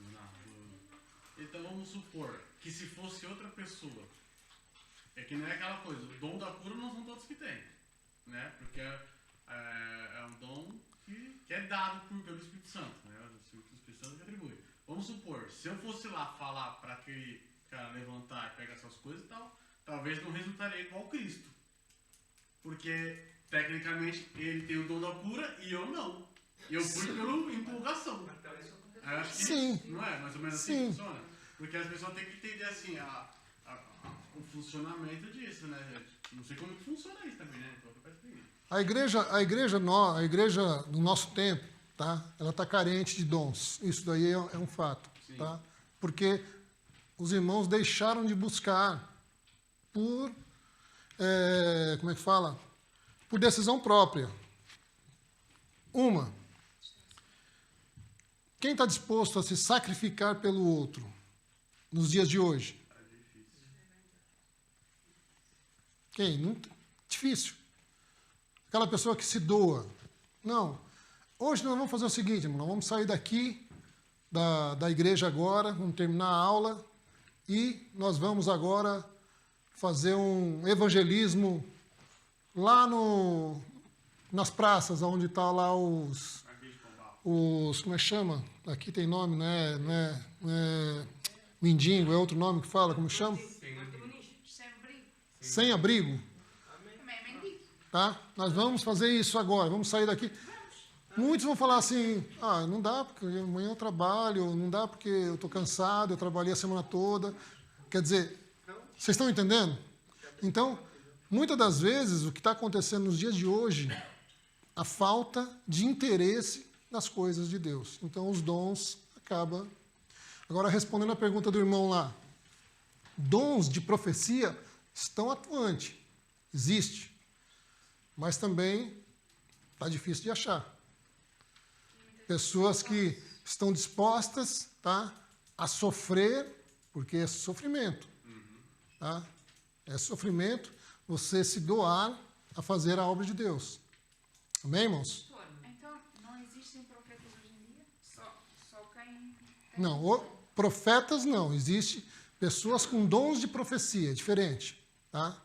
então vamos supor que se fosse outra pessoa, é que não é aquela coisa, o dom da cura não são todos que têm, né? Porque é um dom que é dado pelo Espírito Santo, né? O Espírito Santo que atribui. Vamos supor, se eu fosse lá falar para aquele cara levantar e pegar essas coisas e tal, talvez não resultaria igual Cristo. Porque, tecnicamente, ele tem o dom da cura e eu não. Eu fui pela empolgação. Eu acho que Sim. não é mais ou menos assim que funciona? Porque as pessoas têm que entender assim, o funcionamento disso, né, gente? Não sei como que funciona isso também, né? Então, A igreja do nosso tempo, tá? Ela está carente de dons. Isso daí é um fato, tá? Porque os irmãos deixaram de buscar por, como é que fala? Por decisão própria. Quem está disposto a se sacrificar pelo outro nos dias de hoje? Quem? Não, difícil. Aquela pessoa que se doa. Não. Hoje nós vamos fazer o seguinte, irmão, nós vamos sair daqui da igreja agora, vamos terminar a aula e nós vamos agora fazer um evangelismo lá nas praças, onde está lá os... Como é que chama? Aqui tem nome, né? Não é mendigo, é outro nome que fala, como chama? Sem abrigo. Também é mendigo. Tá? Nós vamos fazer isso agora, vamos sair daqui. Muitos vão falar assim, não dá porque amanhã eu trabalho, não dá porque eu estou cansado, eu trabalhei a semana toda. Quer dizer, vocês estão entendendo? Então, muitas das vezes, o que está acontecendo nos dias de hoje, a falta de interesse nas coisas de Deus. Então, os dons acaba. Agora, respondendo a pergunta do irmão lá, dons de profecia estão atuantes, existe, mas também está difícil de achar. Pessoas que estão dispostas, tá, a sofrer, porque é sofrimento. Tá? É sofrimento você se doar a fazer a obra de Deus. Amém, irmãos? Então, não existem profetas hoje em dia? Só quem... Não, profetas não. Existe pessoas com dons de profecia, diferente. Tá?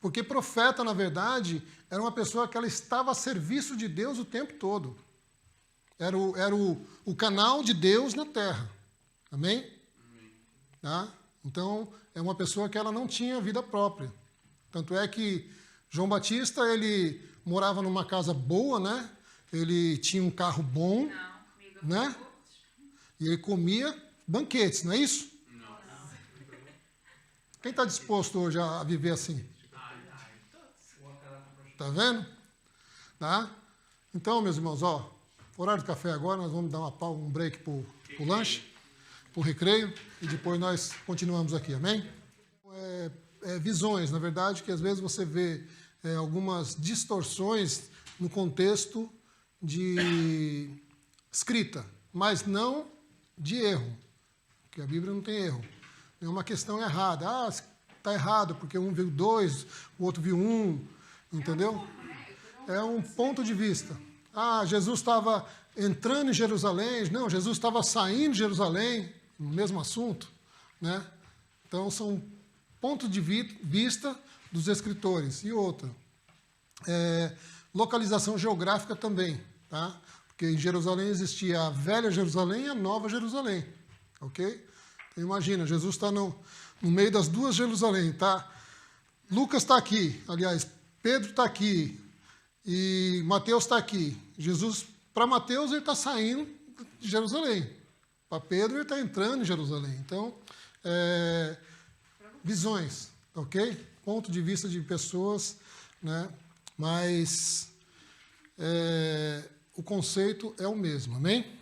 Porque profeta, na verdade, era uma pessoa que ela estava a serviço de Deus o tempo todo. Era o canal de Deus na terra. Amém? Tá? Então, é uma pessoa que ela não tinha vida própria. Tanto é que João Batista, ele morava numa casa boa, né? Ele tinha um carro bom, né? E ele comia banquetes, não é isso? Não. Quem está disposto hoje a viver assim? Tá vendo? Tá? Então, meus irmãos, ó, horário do café agora, nós vamos dar um break para o lanche, para o recreio, e depois nós continuamos aqui, amém? Visões, na verdade, que às vezes você vê algumas distorções no contexto de escrita, mas não de erro, porque a Bíblia não tem erro. É uma questão errada. Ah, está errado, porque um viu 2, o outro viu 1, entendeu? É um ponto de vista. Ah, Jesus estava entrando em Jerusalém. Não, Jesus estava saindo de Jerusalém, no mesmo assunto, né? Então, são pontos de vista dos escritores. E outra, localização geográfica também, tá? Porque em Jerusalém existia a velha Jerusalém e a nova Jerusalém, ok? Então, imagina, Jesus está no meio das duas Jerusalém, tá? Lucas está aqui, aliás, Pedro está aqui e Mateus está aqui. Jesus, para Mateus, ele está saindo de Jerusalém. Para Pedro, ele está entrando em Jerusalém. Então, visões, ok? Ponto de vista de pessoas, né? Mas o conceito é o mesmo, amém?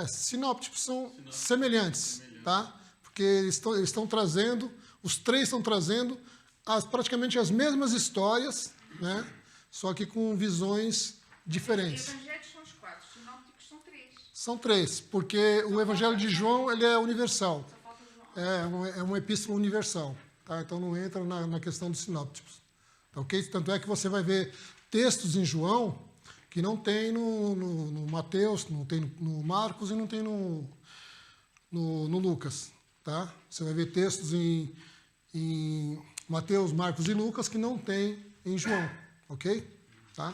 Sinópticos são semelhantes, tá? Porque eles estão trazendo, os três estão trazendo praticamente as mesmas histórias, né? Só que com visões diferentes. Os evangelhos são os 4, os sinópticos são 3. São 3, porque o Evangelho de João ele é universal. Só falta João. É uma epístola universal, tá? Então não entra na questão dos sinópticos, tá, ok? Tanto é que você vai ver textos em João que não tem no Mateus, não tem no Marcos e não tem no Lucas, tá? Você vai ver textos em Mateus, Marcos e Lucas que não tem em João, ok? Tá?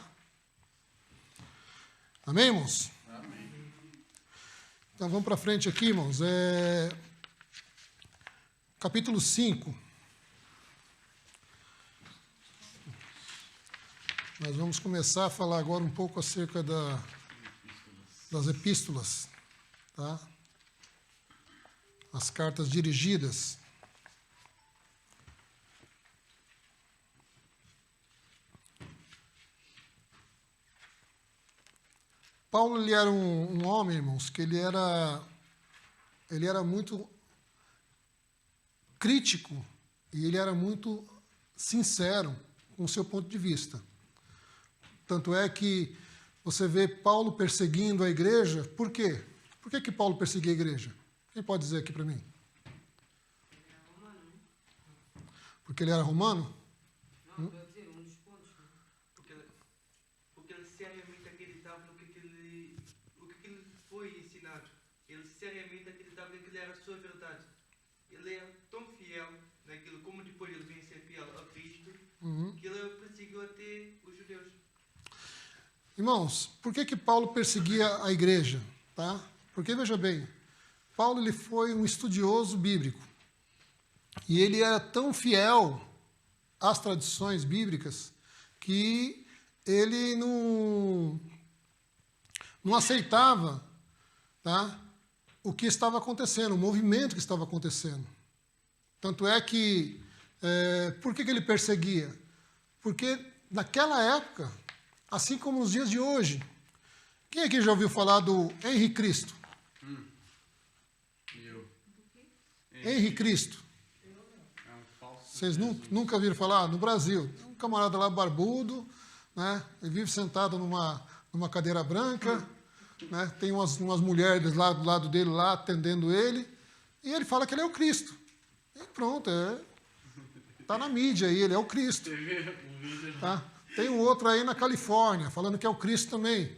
Amém, irmãos? Amém. Então vamos para frente aqui, irmãos. Capítulo 5. Nós vamos começar a falar agora um pouco acerca das epístolas, tá? As cartas dirigidas. Paulo, ele era um homem, irmãos, que ele era muito crítico e ele era muito sincero com o seu ponto de vista. Tanto é que você vê Paulo perseguindo a igreja. Por quê? Por que Paulo perseguia a igreja? Quem pode dizer aqui para mim? Porque ele era romano? Não, estou a dizer, um dos pontos. Porque ele seriamente acreditava no que ele foi ensinado. Ele seriamente acreditava que aquilo era a sua verdade. Ele era tão fiel naquilo, como depois ele veio ser fiel a Cristo, que ele perseguiu até os judeus. Irmãos, por que Paulo perseguia a igreja? Tá? Porque, veja bem, Paulo ele foi um estudioso bíblico. E ele era tão fiel às tradições bíblicas que ele não aceitava, tá, o que estava acontecendo, o movimento que estava acontecendo. Tanto é que, por que ele perseguia? Porque naquela época, assim como nos dias de hoje, Quem aqui já ouviu falar do Henri Cristo? Eu. Henri Cristo. É um falso. Vocês nunca ouviram falar? No Brasil. Tem um camarada lá barbudo, né? Ele vive sentado numa cadeira branca, né? Tem umas mulheres lá do lado dele, lá atendendo ele, e ele fala que ele é o Cristo. E pronto, tá na mídia aí, ele é o Cristo. Tá? Tem um outro aí na Califórnia, falando que é o Cristo também.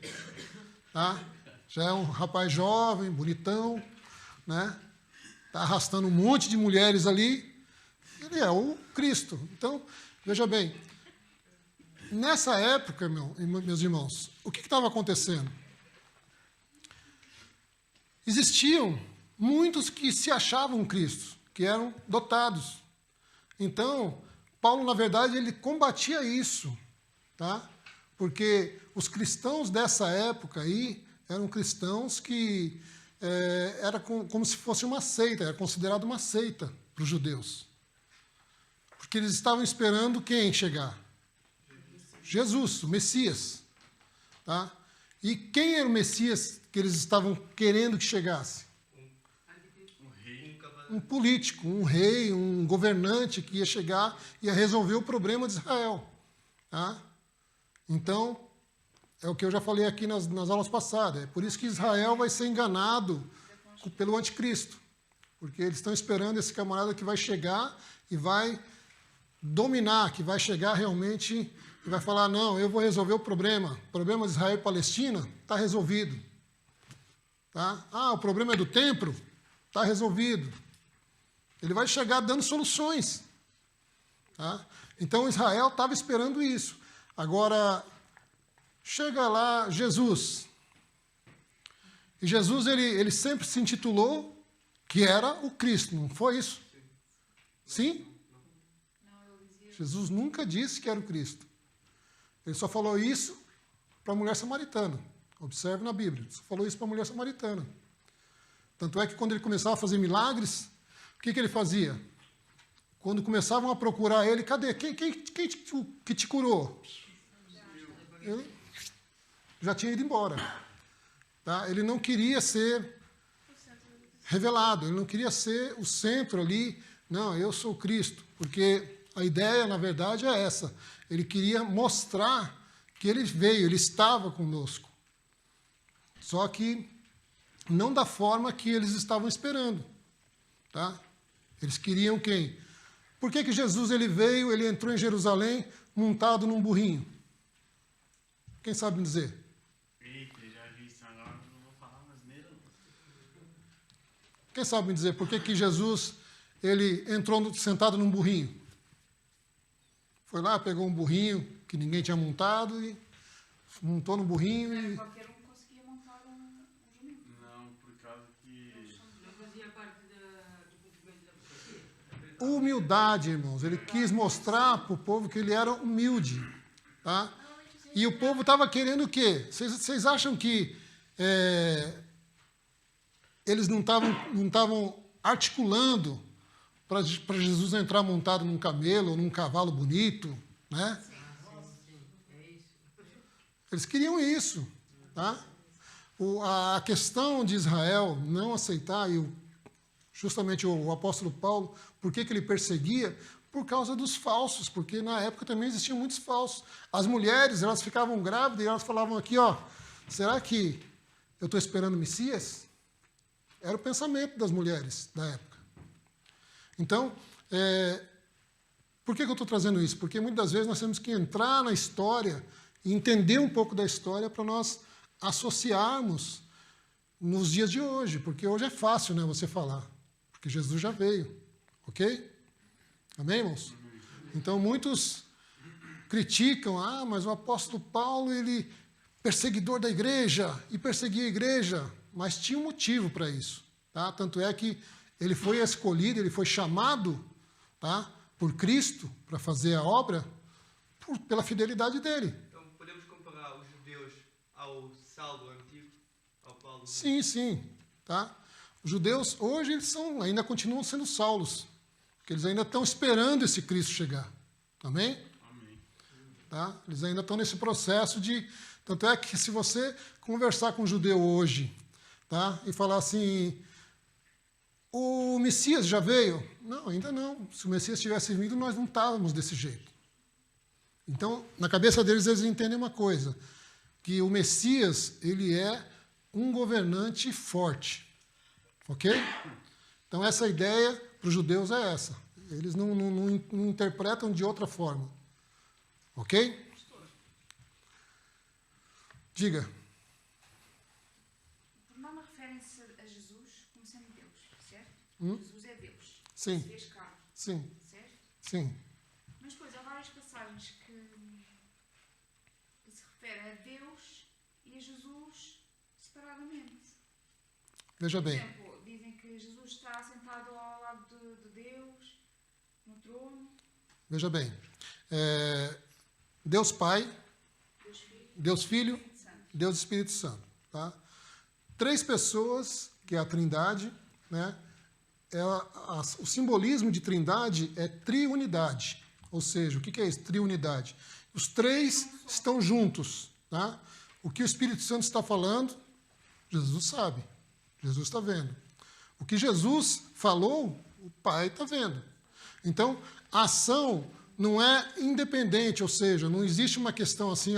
Tá? Já é um rapaz jovem, bonitão, né? Tá arrastando um monte de mulheres ali. Ele é o Cristo. Então, veja bem, nessa época, meus irmãos, o que estava acontecendo? Existiam muitos que se achavam Cristo, que eram dotados. Então, Paulo, na verdade, ele combatia isso, tá? Porque os cristãos dessa época aí eram cristãos que era como se fosse uma seita, era considerado uma seita para os judeus. Porque eles estavam esperando quem chegar? Jesus, o Messias. Tá? E quem era o Messias que eles estavam querendo que chegasse? Um político, um rei, um governante que ia chegar e ia resolver o problema de Israel. Tá? Então, é o que eu já falei aqui nas aulas passadas. É por isso que Israel vai ser enganado pelo anticristo. Porque eles estão esperando esse camarada que vai chegar e vai dominar, que vai chegar realmente e vai falar, não, eu vou resolver o problema. O problema de Israel e Palestina está resolvido. Tá? Ah, o problema é do templo? Está resolvido. Ele vai chegar dando soluções. Tá? Então, Israel estava esperando isso. Agora, chega lá Jesus. E Jesus, ele sempre se intitulou que era o Cristo, não foi isso? Sim? Jesus nunca disse que era o Cristo. Ele só falou isso para a mulher samaritana. Observe na Bíblia. Ele só falou isso para a mulher samaritana. Tanto é que quando ele começava a fazer milagres, o que ele fazia? Quando começavam a procurar ele, cadê? Quem que te curou? Ele já tinha ido embora. Tá? Ele não queria ser revelado, ele não queria ser o centro ali. Não, eu sou Cristo. Porque a ideia, na verdade, é essa. Ele queria mostrar que ele veio, ele estava conosco. Só que não da forma que eles estavam esperando. Tá? Eles queriam quem? Por que Jesus ele veio, ele entrou em Jerusalém montado num burrinho? Quem sabe me dizer? Eita, já vi isso agora, não vou falar mais nele. Quem sabe me dizer por que Jesus ele entrou sentado num burrinho? Foi lá, pegou um burrinho que ninguém tinha montado e montou no burrinho e... Qualquer um conseguia montar um jumento. Não, por causa que... Não fazia parte do cumprimento da profecia. Humildade, irmãos. Ele quis mostrar para o povo que ele era humilde. Tá? E o povo estava querendo o quê? Vocês acham que eles não estavam articulando para Jesus entrar montado num camelo ou num cavalo bonito, né? Eles queriam isso, tá? A questão de Israel não aceitar, e justamente o apóstolo Paulo, por que ele perseguia? Por causa dos falsos, porque na época também existiam muitos falsos. As mulheres, elas ficavam grávidas e elas falavam aqui, ó, será que eu estou esperando o Messias? Era o pensamento das mulheres da época. Então, por que eu estou trazendo isso? Porque muitas das vezes nós temos que entrar na história e entender um pouco da história para nós associarmos nos dias de hoje, porque hoje é fácil, né, você falar, porque Jesus já veio, ok? Amém, irmãos? Então, muitos criticam, mas o apóstolo Paulo, ele perseguidor da igreja, e perseguia a igreja, mas tinha um motivo para isso, tá? Tanto é que ele foi escolhido, ele foi chamado, tá, por Cristo para fazer a obra pela fidelidade dele. Então, podemos comparar os judeus ao Saulo antigo, ao Paulo? Sim, sim. Tá? Os judeus, hoje, eles ainda continuam sendo Saulos, porque eles ainda estão esperando esse Cristo chegar. Amém? Amém. Tá? Eles ainda estão nesse processo de Tanto é que se você conversar com um judeu hoje, tá, e falar assim, o Messias já veio? Não, ainda não. Se o Messias tivesse vindo, nós não estávamos desse jeito. Então, na cabeça deles, eles entendem uma coisa, que o Messias, ele é um governante forte. Ok? Então, essa ideia para os judeus é essa. Eles não interpretam de outra forma. Ok? Diga. Por norma referem-se a Jesus como sendo Deus, certo? Jesus é Deus. Sim. Se fez carne, Sim. certo? Sim. Mas depois há várias passagens que se referem a Deus e a Jesus separadamente. Veja Por bem. exemplo, dizem que Jesus está sentado ao lado de Deus, no trono, Veja bem. Deus Pai, Deus Filho, Espírito Santo. Deus Espírito Santo. Tá? 3 pessoas, que é a Trindade, né? O simbolismo de Trindade é triunidade. Ou seja, o que é isso? Triunidade. Os 3 estão juntos. Tá? O que o Espírito Santo está falando, Jesus sabe. Jesus está vendo. O que Jesus falou, o Pai está vendo. Então, a ação não é independente, ou seja, não existe uma questão assim,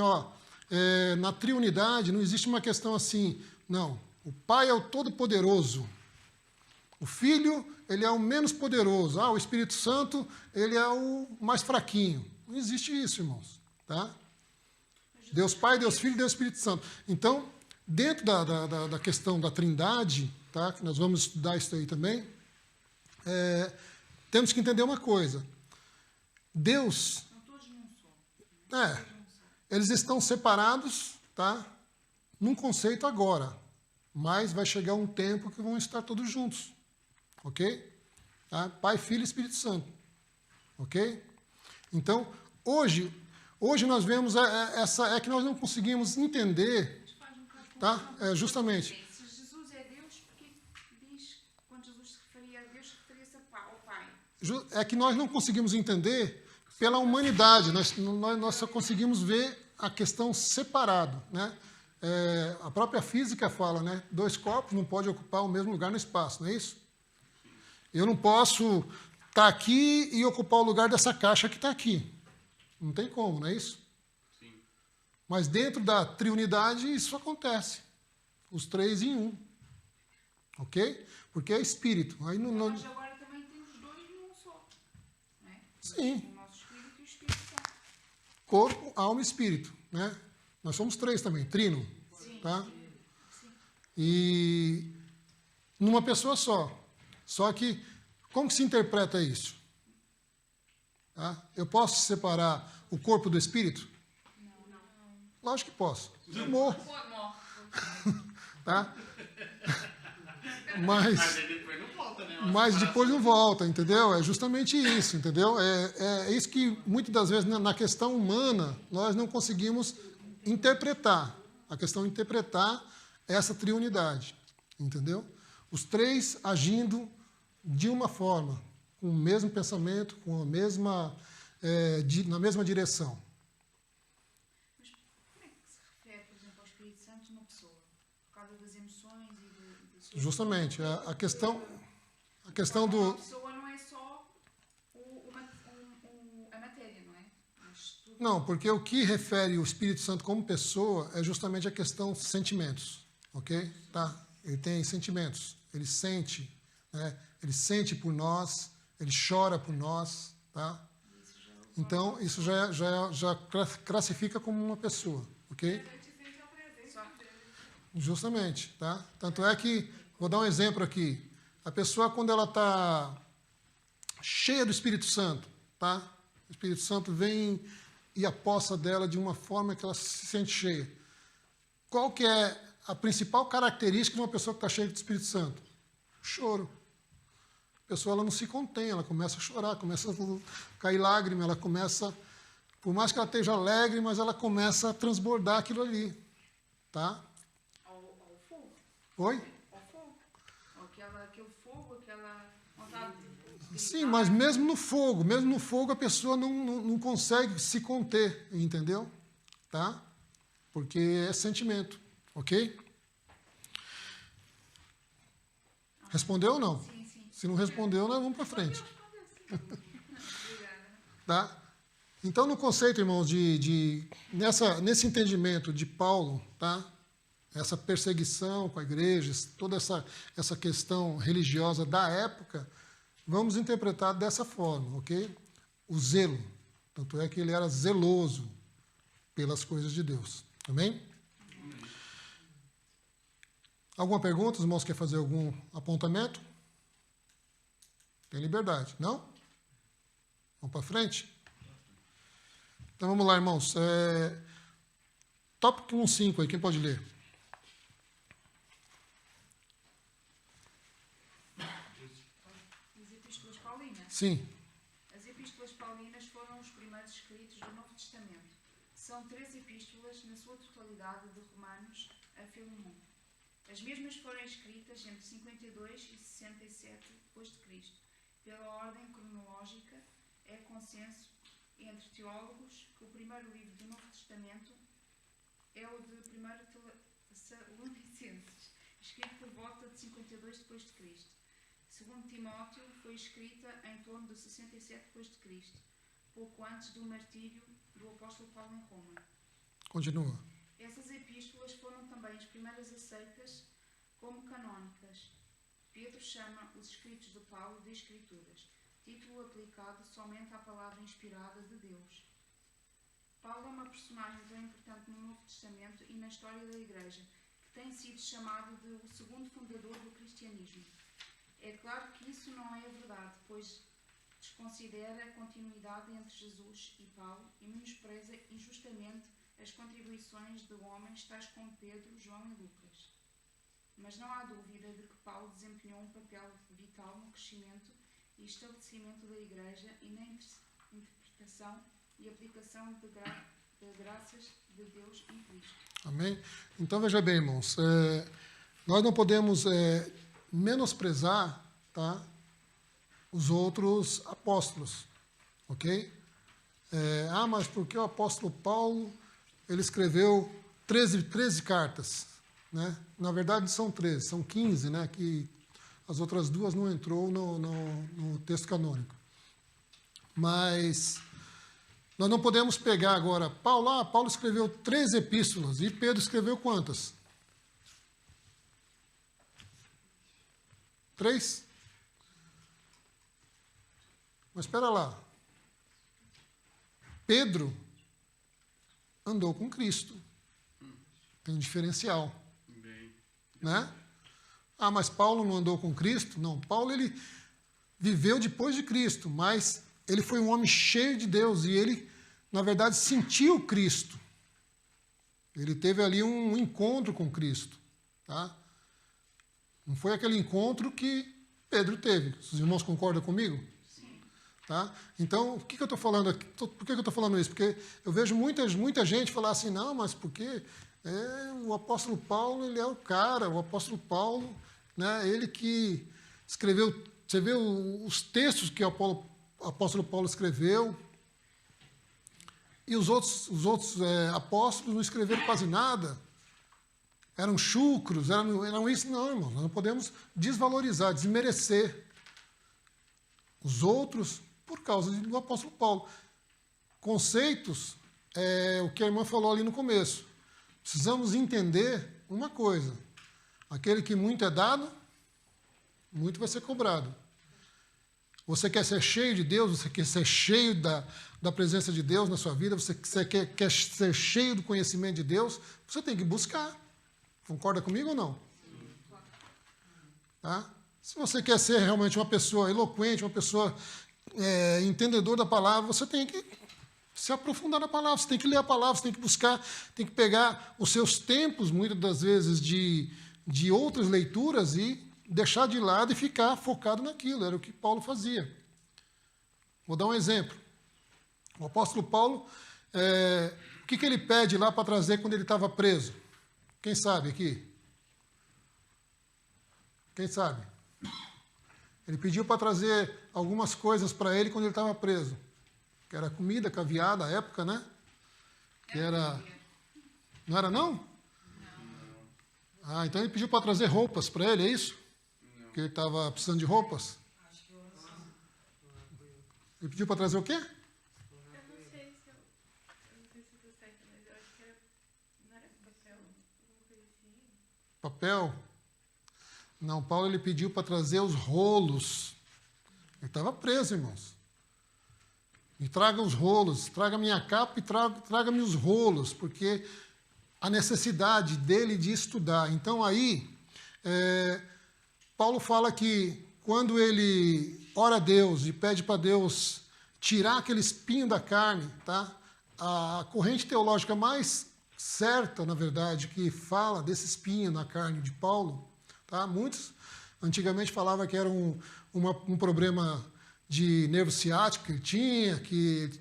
na triunidade, não existe uma questão assim, não, o Pai é o Todo-Poderoso, o Filho, ele é o menos poderoso, o Espírito Santo, ele é o mais fraquinho. Não existe isso, irmãos. Tá? Deus Pai, Deus Filho e Deus Espírito Santo. Então, dentro da questão da Trindade, tá, que nós vamos estudar isso aí também, temos que entender uma coisa. Deus, São todos num só. eles estão separados, tá, num conceito agora, mas vai chegar um tempo que vão estar todos juntos, ok? Tá? Pai, Filho e Espírito Santo, ok? Então, hoje nós vemos é que nós não conseguimos entender, Mas faz um bocado de tá? confusão. Justamente. Se Jesus é Deus, porque diz que quando Jesus se referia a Deus, referia-se ao Pai. É que nós não conseguimos entender pela humanidade, nós só conseguimos ver a questão separado, né? A própria física fala, né? 2 corpos não podem ocupar o mesmo lugar no espaço, não é isso? Eu não posso estar aqui e ocupar o lugar dessa caixa que está aqui. Não tem como, não é isso? Sim. Mas dentro da triunidade isso acontece. Os 3 em 1. Ok? Porque é espírito. Aí Nós agora também temos 2 num só. Não é? Sim. O nosso Espírito e o Espírito Santo. Corpo, alma e espírito, né? Nós somos 3 também, trino, Sim. tá? E numa pessoa só. Só que, como que se interpreta isso? Tá? Eu posso separar o corpo do espírito? Não. Lógico que posso. Eu morro, Morre. tá? Mas depois não volta, né? mas depois não volta, entendeu? É justamente isso, entendeu? É isso que, muitas das vezes, na questão humana, nós não conseguimos interpretar. A questão de interpretar essa triunidade, entendeu? Os 3 agindo de uma forma, com o mesmo pensamento, com a mesma, na mesma direção. Mas como é que se refere, por exemplo, ao Espírito Santo numa pessoa? Por causa das emoções e de suas... Justamente, a questão do... Uma pessoa não é só a matéria, não é? Mas tudo... Não, porque o que refere o Espírito Santo como pessoa é justamente a questão dos sentimentos, ok? Tá? Ele tem sentimentos, ele sente, né? Ele sente por nós, ele chora por nós, tá? Então, isso já classifica como uma pessoa, ok? Justamente, tá? Tanto é que, vou dar um exemplo aqui, a pessoa quando ela está cheia do Espírito Santo, tá? O Espírito Santo vem e aposta dela de uma forma que ela se sente cheia. Qual que é a principal característica de uma pessoa que está cheia do Espírito Santo? Choro. A pessoa ela não se contém, ela começa a chorar, começa a cair lágrima, ela começa, por mais que ela esteja alegre, mas ela começa a transbordar aquilo ali, tá? Ao fogo. Oi? Ao fogo. Aquele fogo, aquela vontade de... Sim, mas mesmo no fogo a pessoa não consegue se conter, entendeu? Tá? porque é sentimento, ok? Respondeu ou não? Sim, sim. Se não respondeu, nós vamos para frente. Obrigada. Tá? Então, no conceito, irmãos, nesse entendimento de Paulo, tá? Essa perseguição com a igreja, toda essa questão religiosa da época, vamos interpretar dessa forma, ok? O zelo. Tanto é que ele era zeloso pelas coisas de Deus. Amém? Alguma pergunta? Os irmãos querem fazer algum apontamento? Tem liberdade, não? Vamos para frente? Então vamos lá, irmãos. Tópico 1.5 aí, quem pode ler? As epístolas paulinas. Sim. As epístolas paulinas foram os primeiros escritos do Novo Testamento. São 3 epístolas, na sua totalidade, de Romanos a Filemão. As mesmas foram escritas entre 52 e 67 d.C. Pela ordem cronológica, é consenso entre teólogos que o primeiro livro do Novo Testamento é o de 1 Tessalonicenses, escrito por volta de 52 d.C. Segundo Timóteo, foi escrita em torno de 67 d.C., pouco antes do martírio do apóstolo Paulo em Roma. Continua. Essas epístolas foram também as primeiras aceitas como canónicas. Pedro chama os escritos de Paulo de Escrituras, título aplicado somente à palavra inspirada de Deus. Paulo é uma personagem tão importante no Novo Testamento e na história da Igreja, que tem sido chamado de o segundo fundador do cristianismo. É claro que isso não é verdade, pois desconsidera a continuidade entre Jesus e Paulo e menospreza injustamente as contribuições de homens tais como Pedro, João e Lucas. Mas não há dúvida de que Paulo desempenhou um papel vital no crescimento e estabelecimento da Igreja e na interpretação e aplicação de graças de Deus em Cristo. Amém? Então, veja bem, irmãos, nós não podemos menosprezar, tá, os outros apóstolos, ok? Mas porque o apóstolo Paulo, ele escreveu 13 cartas, né? Na verdade, são 13, são 15, né? Que as outras 2 não entrou no texto canônico. Mas nós não podemos pegar agora, Paulo escreveu 13 epístolas, e Pedro escreveu quantas? 3? Mas espera lá. Pedro andou com Cristo. Tem um diferencial. Né? Mas Paulo não andou com Cristo? Não, Paulo ele viveu depois de Cristo, mas ele foi um homem cheio de Deus e ele, na verdade, sentiu Cristo. Ele teve ali um encontro com Cristo. Tá? Não foi aquele encontro que Pedro teve. Os irmãos concordam comigo? Sim. Tá? Então, o que eu estou falando aqui? Por que eu estou falando isso? Porque eu vejo muita gente falar assim, não, mas porque o apóstolo Paulo, ele é o cara, o apóstolo Paulo, né, ele que escreveu, você vê os textos que o apóstolo Paulo escreveu, e os outros apóstolos não escreveram quase nada, eram chucros, eram isso. Não, irmão, nós não podemos desvalorizar, desmerecer os outros por causa do apóstolo Paulo. Conceitos, o que a irmã falou ali no começo. Precisamos entender uma coisa: aquele que muito é dado, muito vai ser cobrado. Você quer ser cheio de Deus, você quer ser cheio da presença de Deus na sua vida, você quer ser cheio do conhecimento de Deus, você tem que buscar. Concorda comigo ou não? Tá? Se você quer ser realmente uma pessoa eloquente, uma pessoa entendedor da palavra, você tem que se aprofundar na palavra, você tem que ler a palavra, você tem que buscar, tem que pegar os seus tempos, muitas das vezes, de outras leituras e deixar de lado e ficar focado naquilo. Era o que Paulo fazia. Vou dar um exemplo. O apóstolo Paulo, o que ele pede lá para trazer quando ele estava preso? Quem sabe aqui? Quem sabe? Ele pediu para trazer algumas coisas para ele quando ele estava preso. Que era comida, caviar da época, né? Que era... Não era não? Ah, então ele pediu para trazer roupas para ele, é isso? Porque ele estava precisando de roupas? Ele pediu para trazer o quê? Eu não sei se eu tô certa, mas eu acho que era, não era papel, alguma coisa assim. Papel? Não, Paulo ele pediu para trazer os rolos. Ele estava preso, irmãos. Me traga os rolos, traga minha capa e traga-me os rolos, porque a necessidade dele de estudar. Então aí, Paulo fala que quando ele ora a Deus e pede para Deus tirar aquele espinho da carne, tá? A corrente teológica mais certa, na verdade, que fala desse espinho na carne de Paulo, tá? Muitos antigamente falavam que era um problema de nervo ciático que ele tinha, que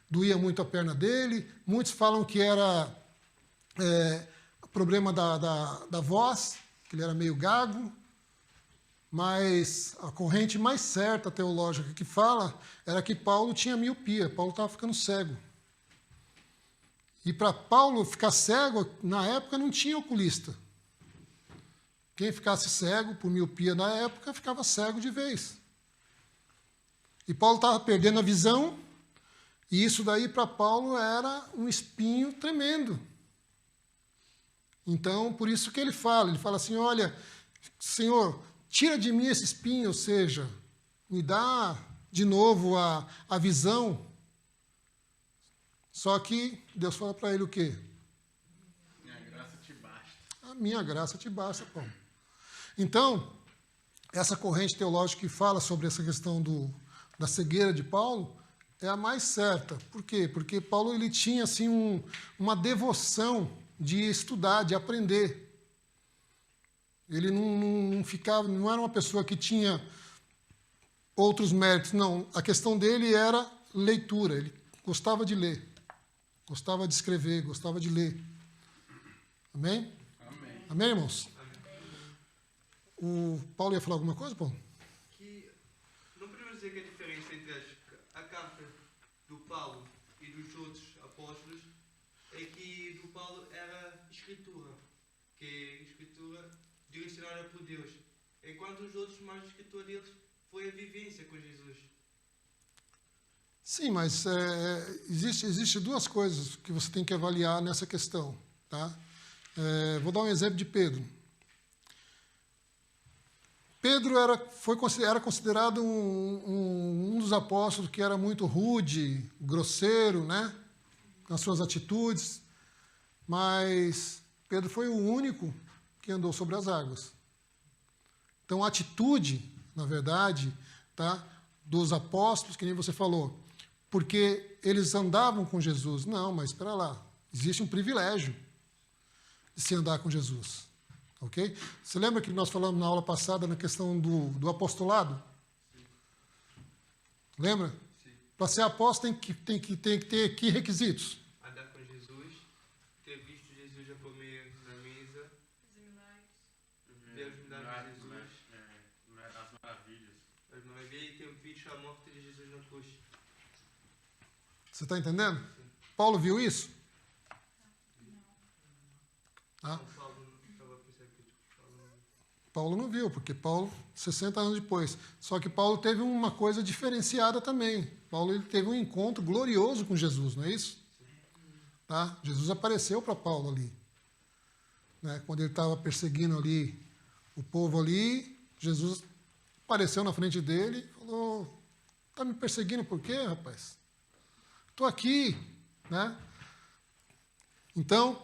doía muito a perna dele. Muitos falam que era problema da voz, que ele era meio gago. Mas a corrente mais certa teológica que fala era que Paulo tinha miopia, Paulo estava ficando cego. E para Paulo ficar cego, na época não tinha oculista. Quem ficasse cego por miopia na época, ficava cego de vez. E Paulo estava perdendo a visão, e isso daí para Paulo era um espinho tremendo. Então, por isso que ele fala assim, olha, Senhor, tira de mim esse espinho, ou seja, me dá de novo a visão. Só que Deus fala para ele o quê? Minha graça te basta. A minha graça te basta, Paulo. Então, essa corrente teológica que fala sobre essa questão da cegueira de Paulo é a mais certa. Por quê? Porque Paulo ele tinha assim, uma devoção de estudar, de aprender. Ele não era uma pessoa que tinha outros méritos, não. A questão dele era leitura, ele gostava de ler, gostava de escrever, gostava de ler. Amém? Amém. Amém, irmãos? O Paulo ia falar alguma coisa, Paulo? Que não podemos dizer que a diferença entre a carta do Paulo e dos outros apóstolos é que do Paulo era escritura, que é escritura direcionada por Deus, enquanto os outros, mais a escritura deles foi a vivência com Jesus. Sim, mas existe duas coisas que você tem que avaliar nessa questão. Tá? Vou dar um exemplo de Pedro. Pedro era considerado um dos apóstolos que era muito rude, grosseiro, né, nas suas atitudes, mas Pedro foi o único que andou sobre as águas. Então, a atitude, na verdade, tá, dos apóstolos, que nem você falou, porque eles andavam com Jesus. Não, mas espera lá, existe um privilégio de se andar com Jesus. Ok? Você lembra que nós falamos na aula passada na questão do apostolado? Sim. Lembra? Para ser apóstolo tem que ter que requisitos? Andar com Jesus, ter visto Jesus a comer na mesa, ver os milagres de Jesus, As maravilhas. as maravilhas, e ter visto a morte de Jesus na cruz. Você está entendendo? Sim. Paulo viu isso? Ah? Paulo não viu, porque Paulo, 60 anos depois. Só que Paulo teve uma coisa diferenciada também. Paulo ele teve um encontro glorioso com Jesus, não é isso? Tá? Jesus apareceu para Paulo ali. Né? Quando ele estava perseguindo ali o povo ali, Jesus apareceu na frente dele e falou, está me perseguindo por quê, rapaz? Estou aqui. Né? Então,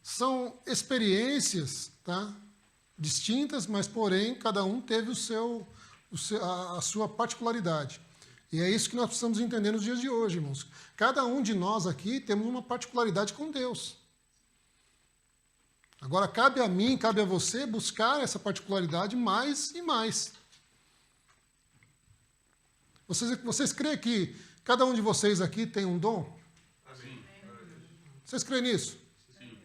são experiências, tá? Distintas, mas, porém, cada um teve a sua particularidade. E é isso que nós precisamos entender nos dias de hoje, irmãos. Cada um de nós aqui temos uma particularidade com Deus. Agora, cabe a mim, cabe a você buscar essa particularidade mais e mais. Vocês creem que cada um de vocês aqui tem um dom? Amém. Vocês creem nisso? Sim.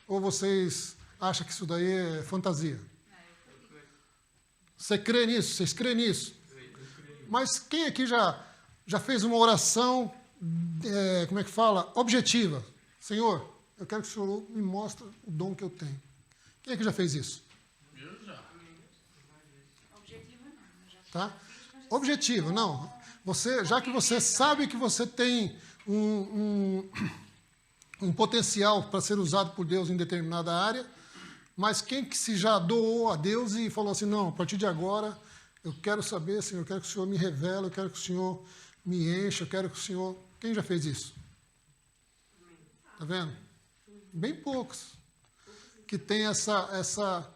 Ou vocês acham que isso daí é fantasia? Você crê nisso? Vocês creem nisso? Mas quem aqui já fez uma oração, como é que fala? Objetiva. Senhor, eu quero que o Senhor me mostre o dom que eu tenho. Quem é que já fez isso? Eu já. Objetivo não, mas já Tá? fiz, mas assim, Objetivo, não. Você, já que você sabe que você tem um potencial para ser usado por Deus em determinada área, mas quem que se já doou a Deus e falou assim, não, a partir de agora eu quero saber, Senhor, eu quero que o Senhor me revele, eu quero que o Senhor me encha, eu quero que o Senhor... Quem já fez isso? Tá vendo? Bem poucos que tem essa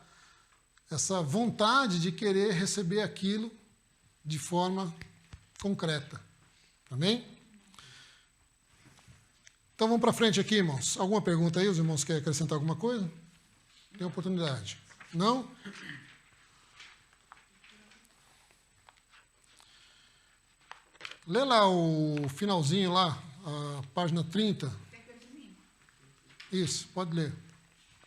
vontade de querer receber aquilo de forma concreta. Amém? Então vamos para frente aqui, irmãos. Alguma pergunta aí? Os irmãos querem acrescentar alguma coisa? Tem oportunidade. Não? Lê lá o finalzinho lá, a página 30. Quer que eu termine? Isso, pode ler.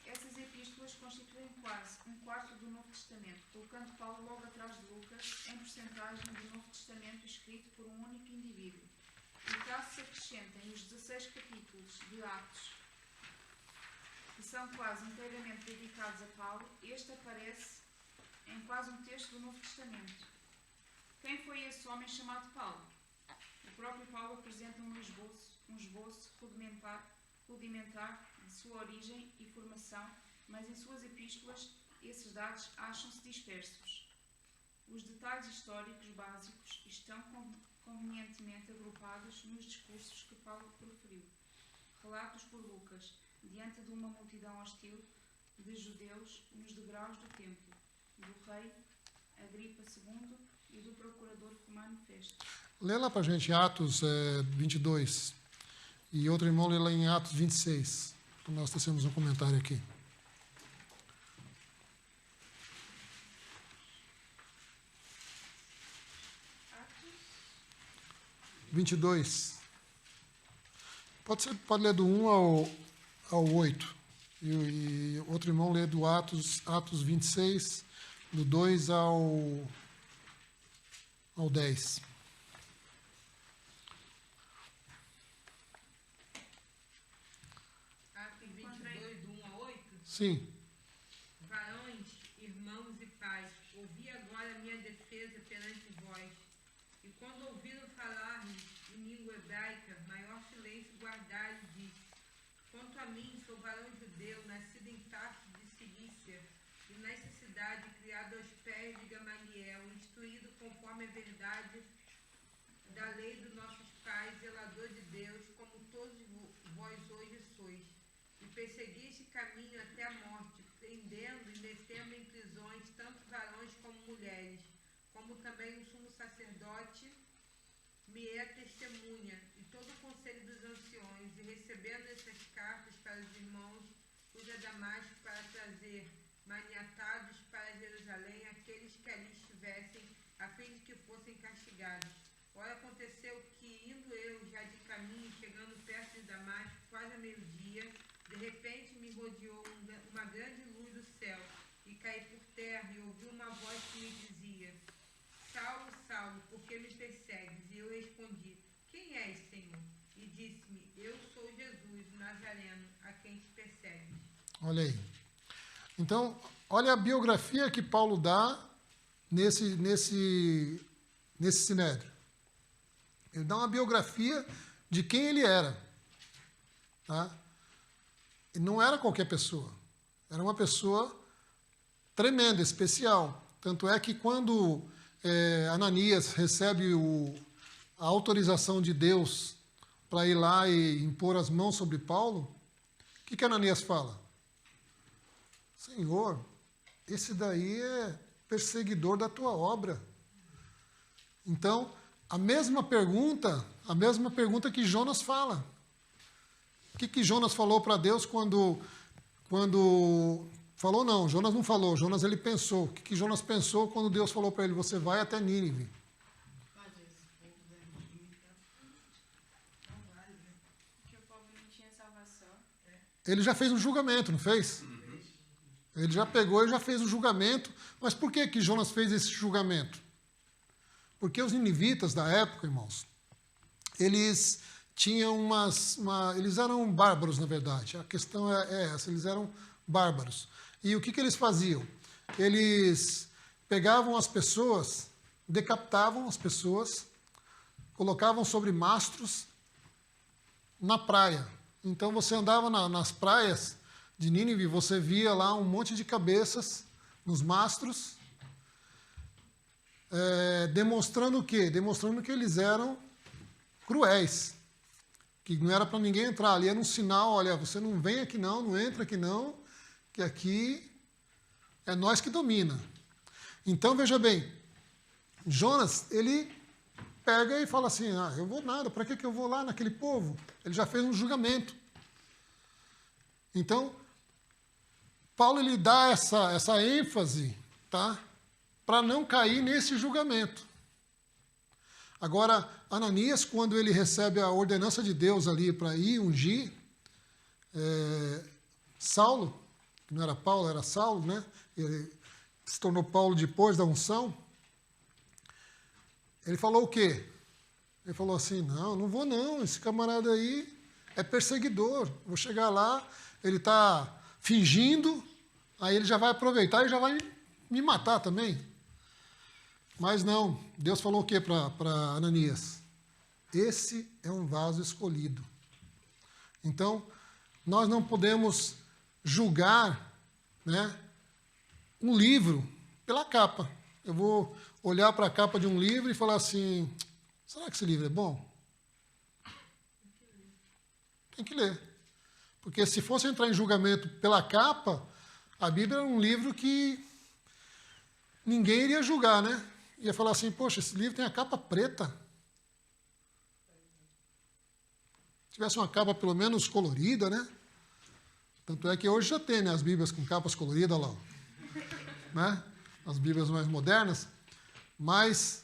Essas epístolas constituem quase um quarto do Novo Testamento, colocando Paulo logo atrás de Lucas, em porcentagem do Novo Testamento escrito por um único indivíduo. E caso se acrescentem os 16 capítulos de Atos, que são quase inteiramente dedicados a Paulo, este aparece em quase um terço do Novo Testamento. Quem foi esse homem chamado Paulo? O próprio Paulo apresenta um esboço rudimentar de sua origem e formação, mas em suas epístolas esses dados acham-se dispersos. Os detalhes históricos básicos estão convenientemente agrupados nos discursos que Paulo proferiu, relatos por Lucas, diante de uma multidão hostil de judeus nos degraus do templo, do rei Agripa II e do procurador Romano Festo. Lê lá para a gente Atos 22. E outro irmão lê lá em Atos 26. Então nós tecemos um comentário aqui. Atos 22. Pode ler do 1 ao 8. E outro irmão lê do Atos 26, do 2 ao 10. Atos 22, do 1 a 8. Sim. Varões, irmãos e pais, ouvi agora a minha defesa perante vós. E quando ouviram falar-me em língua hebraica, maior silêncio guardai e disse: quanto a mim, sou varão judeu, nascido em Tarso de Cilícia, e nessa cidade criado aos pés de Gamaliel, instruído conforme a verdade da lei dos nossos pais, zelador de Deus, como todos vós hoje sois. E persegui este caminho até a morte, prendendo e metendo em prisões tanto varões como mulheres, como também o sumo sacerdote me é testemunha, e todo o conselho dos anciões, e recebendo essas cartas para os irmãos, fui a Damasco para trazer maniatados para Jerusalém aqueles que ali estivessem, a fim de que fossem castigados. Ora, aconteceu que, indo eu já de caminho, chegando perto de Damasco, quase a meio-dia, de repente me rodeou uma grande luz do céu, e caí por terra, e ouvi uma voz que me dizia: Saulo, Saulo, por que me persegues? E eu respondi: quem és, Senhor? E disse-me: eu sou Jesus, o Nazareno, a quem te persegues. Olha aí. Então, olha a biografia que Paulo dá nesse sinédrio. Ele dá uma biografia de quem ele era. Tá? E não era qualquer pessoa. Era uma pessoa tremenda, especial. Tanto é que quando Ananias recebe a autorização de Deus para ir lá e impor as mãos sobre Paulo, o que Ananias fala? Senhor, esse daí é perseguidor da tua obra. Então, a mesma pergunta que Jonas fala. O que Jonas falou para Deus quando falou não, Jonas não falou, Jonas ele pensou. O que Jonas pensou quando Deus falou para ele, você vai até Nínive? Porque o povo não tinha salvação. Ele já fez um julgamento, não fez? Ele já pegou e já fez o julgamento. Mas por que Jonas fez esse julgamento? Porque os ninivitas da época, irmãos, eles tinham eles eram bárbaros, na verdade. A questão é essa, eles eram bárbaros. E o que eles faziam? Eles pegavam as pessoas, decapitavam as pessoas, colocavam sobre mastros na praia. Então você andava nas praias de Nínive, você via lá um monte de cabeças nos mastros, demonstrando o quê? Demonstrando que eles eram cruéis, que não era para ninguém entrar ali, era um sinal, olha, você não vem aqui não entra aqui não, que aqui é nós que domina. Então, veja bem, Jonas, ele pega e fala assim, eu vou nada, para que eu vou lá naquele povo? Ele já fez um julgamento. Então, Paulo ele dá essa ênfase, tá? Para não cair nesse julgamento. Agora, Ananias, quando ele recebe a ordenança de Deus ali para ir ungir Saulo, que não era Paulo, era Saulo, né? Ele se tornou Paulo depois da unção. Ele falou o quê? Ele falou assim, não vou não, esse camarada aí é perseguidor. Vou chegar lá, ele está fingindo, aí ele já vai aproveitar e já vai me matar também. Mas não, Deus falou o quê para Ananias? Esse é um vaso escolhido. Então, nós não podemos julgar, né, um livro pela capa. Eu vou olhar para a capa de um livro e falar assim, será que esse livro é bom? Tem que ler. Porque se fosse entrar em julgamento pela capa, a Bíblia era um livro que ninguém iria julgar, né? Ia falar assim, poxa, esse livro tem a capa preta. Se tivesse uma capa pelo menos colorida, né? Tanto é que hoje já tem, né, as Bíblias com capas coloridas lá, né? As Bíblias mais modernas. Mas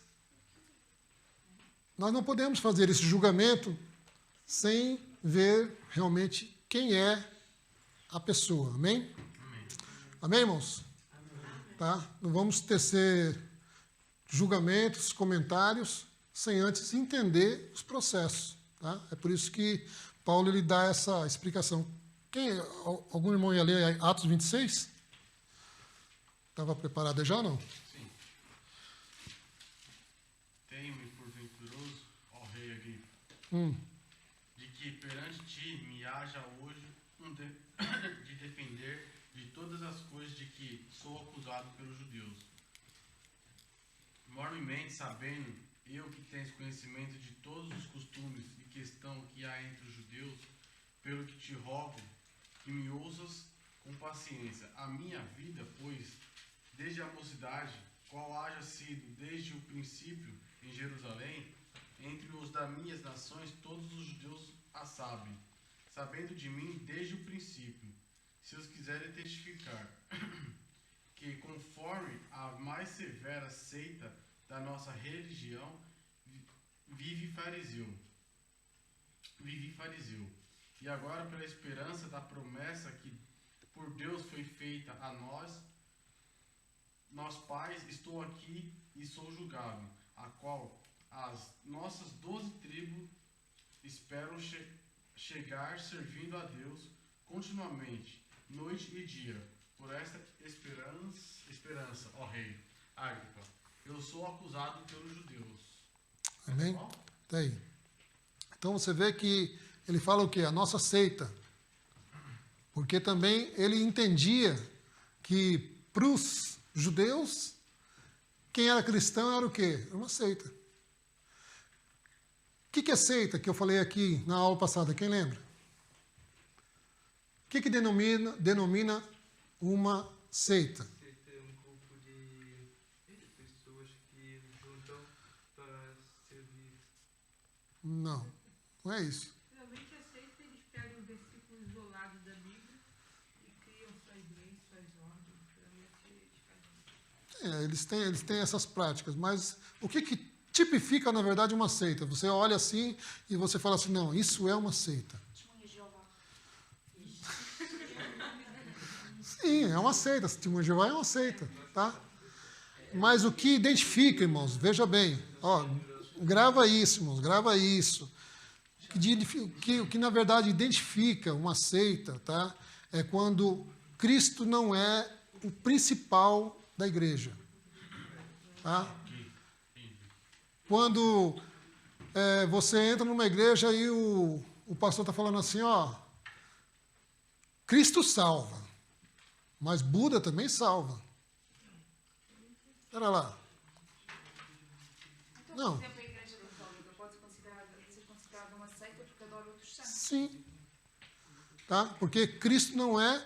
nós não podemos fazer esse julgamento sem ver realmente quem é a pessoa. Amém? Amém, irmãos? Tá? Não vamos tecer julgamentos, comentários, sem antes entender os processos. Tá? É por isso que Paulo ele dá essa explicação. Algum irmão ia ler Atos 26? Estava preparado aí já ou não? Sim. Tem-me por venturoso, ó rei Agripa, de que perante ti me haja hoje de defender de todas as coisas de que sou acusado pelos judeus. Mormente sabendo eu que tens conhecimento de todos os costumes e questão que há entre os judeus, pelo que te rogo que me ouças com paciência. A minha vida, pois, desde a mocidade, qual haja sido desde o princípio em Jerusalém, entre os das minhas nações, todos os judeus a sabem, sabendo de mim desde o princípio, se os quiserem testificar, que conforme a mais severa seita da nossa religião, vive fariseu. E agora, pela esperança da promessa que por Deus foi feita a nós pais, estou aqui e sou julgado, a qual as nossas 12 tribos esperam chegar servindo a Deus continuamente, noite e dia, por esta esperança, ó rei Agripa, eu sou acusado pelos judeus. Amém? Tá aí. Então você vê que ele fala o quê? A nossa seita. Porque também ele entendia que para os judeus, quem era cristão era o quê? Era uma seita. O que é seita que eu falei aqui na aula passada? Quem lembra? O que denomina uma seita? Seita é um grupo de pessoas que juntam para servir. Não é isso. Geralmente aceita, eles pegam um versículo isolado da Bíblia e criam suas leis, suas ordens. Geralmente eles fazem isso. Eles têm essas práticas, mas o que tipifica, na verdade, uma seita? Você olha assim e você fala assim, não, isso é uma seita. Testemunha de Jeová. Sim, é uma seita. Testemunha de Jeová é uma seita, tá? Mas o que identifica, irmãos, veja bem, ó, grava isso, irmãos, grava isso. que na verdade identifica uma seita, tá? É quando Cristo não é o principal da igreja. Tá? Quando você entra numa igreja e o pastor está falando assim, ó, Cristo salva, mas Buda também salva. Espera lá. Então, Não. por exemplo, a Igreja Católica pode ser considerada uma seita porque adora outros santos. Sim. Tá? Porque Cristo não é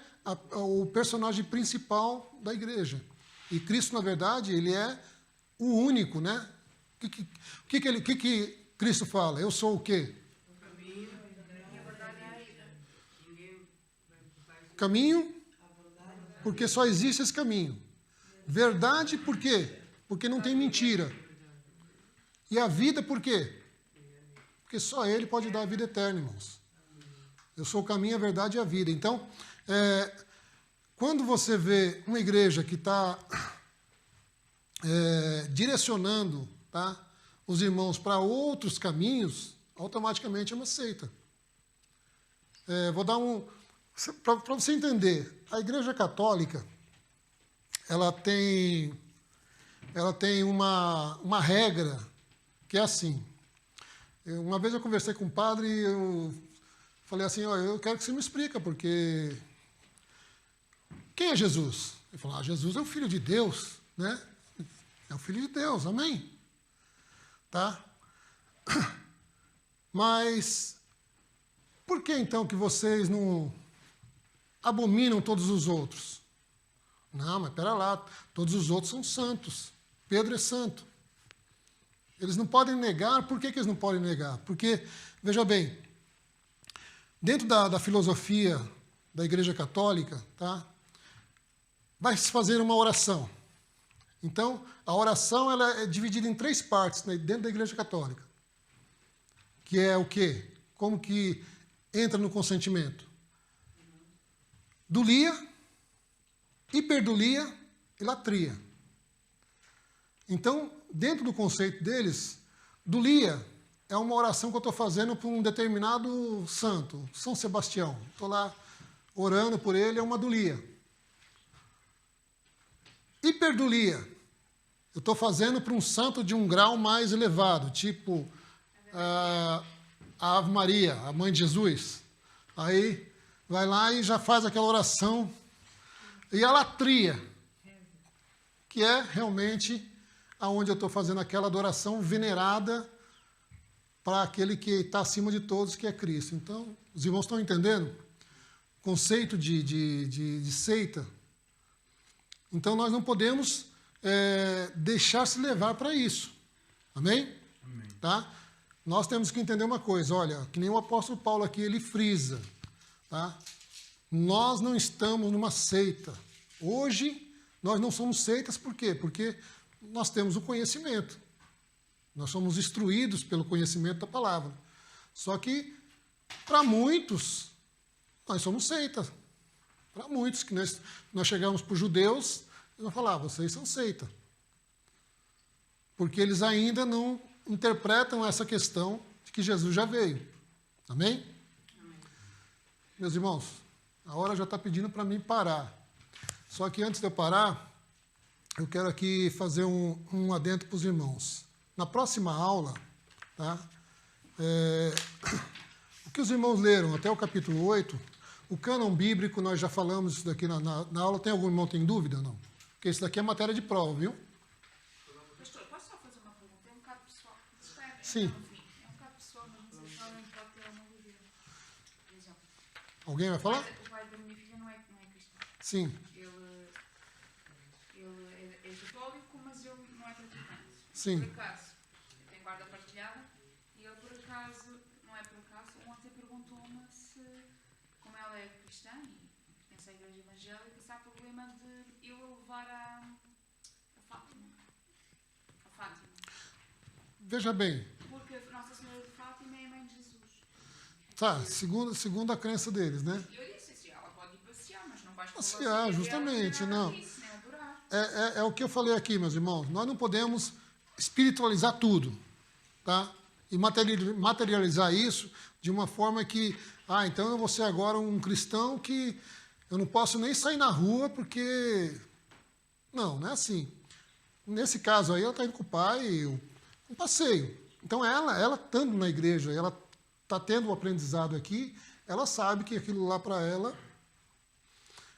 o personagem principal da igreja. E Cristo, na verdade, ele é o único, né? O que Cristo fala? Eu sou o quê? Caminho, porque só existe esse caminho. Verdade, por quê? Porque não tem mentira. E a vida, por quê? Porque só Ele pode dar a vida eterna, irmãos. Eu sou o caminho, a verdade e a vida. Então, quando você vê uma igreja que está direcionando, tá, os irmãos para outros caminhos, automaticamente é uma seita. Vou dar para você entender, a Igreja Católica, ela tem uma regra que é assim. Uma vez eu conversei com um padre e eu falei assim, ó, eu quero que você me explique, porque quem é Jesus? Ele falou, Jesus é o Filho de Deus, né? É o Filho de Deus, amém? Tá? Mas por que então que vocês não abominam todos os outros? Não, mas espera lá, todos os outros são santos. Pedro é santo. Eles não podem negar. Por que eles não podem negar? Porque, veja bem, dentro da filosofia da Igreja Católica, tá, vai se fazer uma oração. Então, a oração ela é dividida em 3 partes, né, dentro da Igreja Católica. Que é o quê? Como que entra no consentimento? Dulia, hiperdulia e latria. Então, dentro do conceito deles, dulia é uma oração que eu estou fazendo para um determinado santo, São Sebastião. Estou lá orando por ele, é uma dulia. Hiperdulia, eu estou fazendo para um santo de um grau mais elevado, tipo a Ave Maria, a mãe de Jesus. Aí vai lá e já faz aquela oração. E a latria, que é realmente aonde eu estou fazendo aquela adoração venerada para aquele que está acima de todos, que é Cristo. Então, os irmãos estão entendendo? O conceito de seita. Então, nós não podemos deixar se levar para isso. Amém? Amém. Tá? Nós temos que entender uma coisa, olha, que nem o apóstolo Paulo aqui, ele frisa. Tá? Nós não estamos numa seita. Hoje, nós não somos seitas, por quê? Porque nós temos o conhecimento. Nós somos instruídos pelo conhecimento da palavra. Só que, para muitos, nós somos seitas. Para muitos, que nós chegamos para os judeus, eles vão falar, vocês são seita. Porque eles ainda não interpretam essa questão de que Jesus já veio. Amém? Amém. Meus irmãos, a hora já está pedindo para mim parar. Só que antes de eu parar, eu quero aqui fazer um adendo para os irmãos. Na próxima aula, tá, o que os irmãos leram até o capítulo 8, o cânon bíblico, nós já falamos isso daqui na aula. Tem algum irmão que tem dúvida? Não. Porque isso daqui é matéria de prova, viu? Pastor, posso só fazer uma pergunta? É um bocado pessoal. Sim. É um bocado pessoal, mas não sei se alguém pode ter uma dúvida. Por exemplo, Alguém vai falar? o pai da minha filha não é cristão. Sim. Ele é católico, mas ele não é praticante. Sim. Por acaso, tem guarda partilhada, e ele por acaso, não é por acaso, ontem perguntou-me se, como ela é cristã e pertence à igreja evangélica, se há problema de eu a levar a Fátima. A Fátima. Veja bem. Porque Nossa Senhora de Fátima é a mãe de Jesus. Tá, segundo a crença deles, né? Eu disse assim, ela pode ir passear, mas não vais Passear, justamente, não. É o que eu falei aqui, meus irmãos. Nós não podemos espiritualizar tudo, tá? e materializar isso de uma forma que, então eu vou ser agora um cristão que eu não posso nem sair na rua porque... Não é assim. Nesse caso aí, ela está indo com o pai, um passeio. Então, ela estando na igreja, ela está tendo um aprendizado aqui, ela sabe que aquilo lá para ela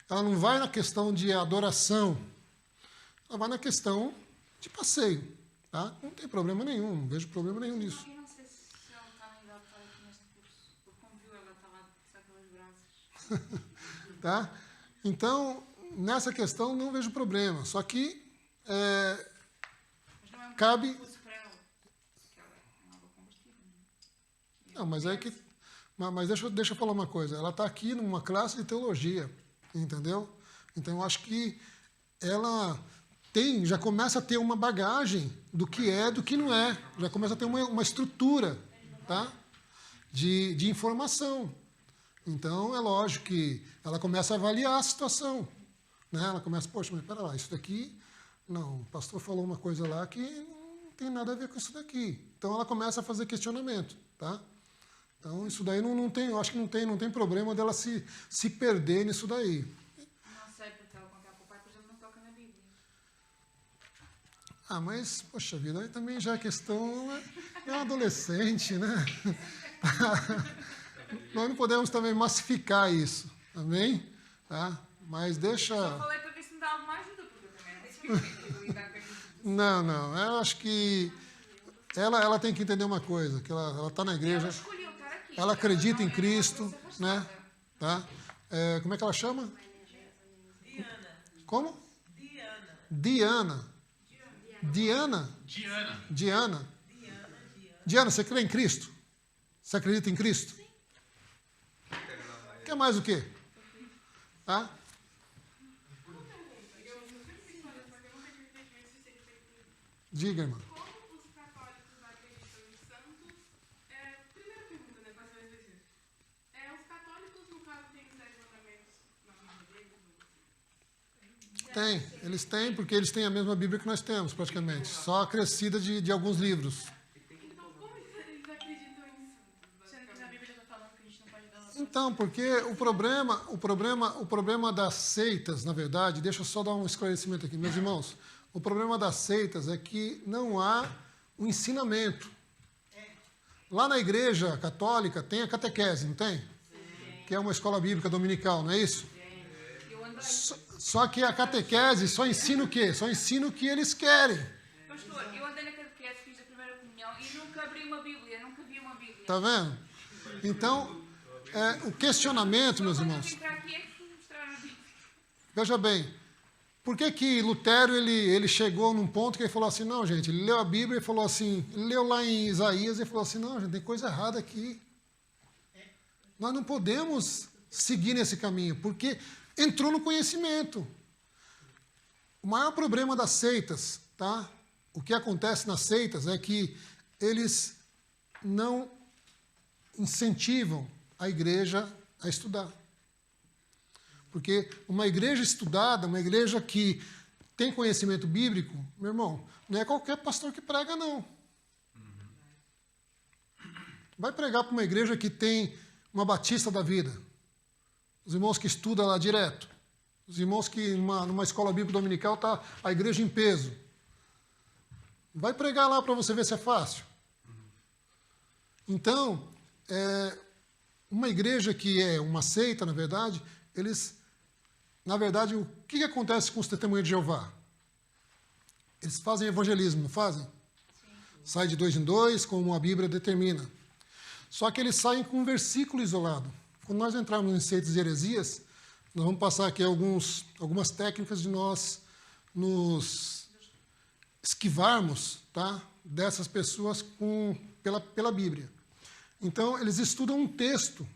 não vai na questão de adoração, ela vai na questão de passeio. Tá? Não tem problema nenhum, não vejo problema nenhum nisso. Eu não sei se ela está na idade para aqui neste curso, porque como viu, ela estava a pelas braças. Tá? Então, nessa questão não vejo problema, só que Mas não é um cabe... curso para ela, porque ela é nova convertida. Não, mas aí que... Mas deixa eu falar uma coisa. Ela está aqui numa classe de teologia, entendeu? Então, eu acho que ela já começa a ter uma bagagem do que é, do que não é. Já começa a ter uma estrutura, tá? de informação. Então, é lógico que ela começa a avaliar a situação. Né? Ela começa, poxa, mas pera lá, isso daqui... Não, o pastor falou uma coisa lá que não tem nada a ver com isso daqui. Então, ela começa a fazer questionamento, tá? Então, isso daí não tem, eu acho que não tem problema dela se perder nisso daí. Não sei, porque ela contar para o pai, por exemplo, não toca na Bíblia. Mas, poxa vida, aí também já a questão é um adolescente, né? Nós não podemos também massificar isso, amém? Tá? Mas deixa... Só falei para ver se me dá alguma ajuda, porque eu também não sei lidar com isso. Não, eu acho que ela tem que entender uma coisa, que ela está na igreja... Ela escolheu estar aqui. Ela acredita em não Cristo, vai ser né? afastada. Tá? Como é que ela chama? Diana. Como? Diana. Diana. Diana? Diana. Diana. Diana, você crê em Cristo? Você acredita em Cristo? Quer mais o quê? Tá? Diga, irmã. Como os católicos acreditam em santos? Primeira pergunta, né? Para as vezes. Os católicos, no caso, têm os 10 mandamentos na Bíblia deles? Tem. Eles têm, porque eles têm a mesma Bíblia que nós temos, praticamente. Só acrescida de alguns livros. Então, como eles acreditam em santos? Sendo que na Bíblia está falando que a gente não pode dar nossa... Então, porque o problema das seitas, na verdade, deixa eu só dar um esclarecimento aqui, meus irmãos. O problema das seitas é que não há um ensinamento. Lá na igreja católica tem a catequese, não tem? Que é uma escola bíblica dominical, não é isso? Eu ando aí. Só que a catequese só ensina o quê? Só ensina o que eles querem. Pastor, eu andei na catequese, fiz a primeira comunhão e nunca abri uma Bíblia, nunca vi uma Bíblia. Tá vendo? Então, o questionamento, meus Quando eu irmãos, vim para aqui é que fui mostrar a Bíblia. veja bem, por que Lutero ele chegou num ponto que ele falou assim, não, gente, ele leu a Bíblia e falou assim, ele leu lá em Isaías e falou assim, não, gente, tem coisa errada aqui. Nós não podemos seguir nesse caminho, porque entrou no conhecimento. O maior problema das seitas, tá? O que acontece nas seitas é que eles não incentivam a igreja a estudar. Porque uma igreja estudada, uma igreja que tem conhecimento bíblico, meu irmão, não é qualquer pastor que prega, não. Vai pregar para uma igreja que tem uma batista da vida. Os irmãos que estudam lá direto. Os irmãos que numa escola bíblica dominical está a igreja em peso. Vai pregar lá para você ver se é fácil. Então, uma igreja que é uma seita, na verdade, o que acontece com os testemunhos de Jeová? Eles fazem evangelismo, não fazem? Sai de 2 em 2, como a Bíblia determina. Só que eles saem com um versículo isolado. Quando nós entrarmos em seitas e heresias, nós vamos passar aqui algumas técnicas de nós nos esquivarmos, tá, dessas pessoas pela Bíblia. Então, eles estudam um texto.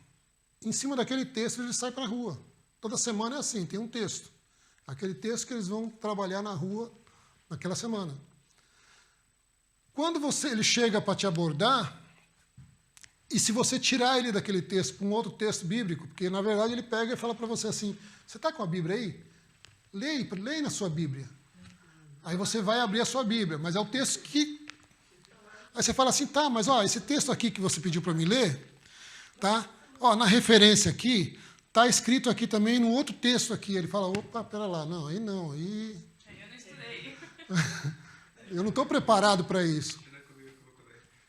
Em cima daquele texto, eles saem para a rua. Toda semana é assim, tem um texto. Aquele texto que eles vão trabalhar na rua naquela semana. Quando ele chega para te abordar, e se você tirar ele daquele texto para um outro texto bíblico, porque, na verdade, ele pega e fala para você assim, você está com a Bíblia aí? Leia na sua Bíblia. Aí você vai abrir a sua Bíblia, mas é o texto que Aí você fala assim, tá, mas ó, esse texto aqui que você pediu para me ler, tá? Ó, na referência aqui, tá escrito aqui também no outro texto aqui. Ele fala, opa, pera lá, não, aí não, aí... Eu não estudei. Eu não estou preparado para isso.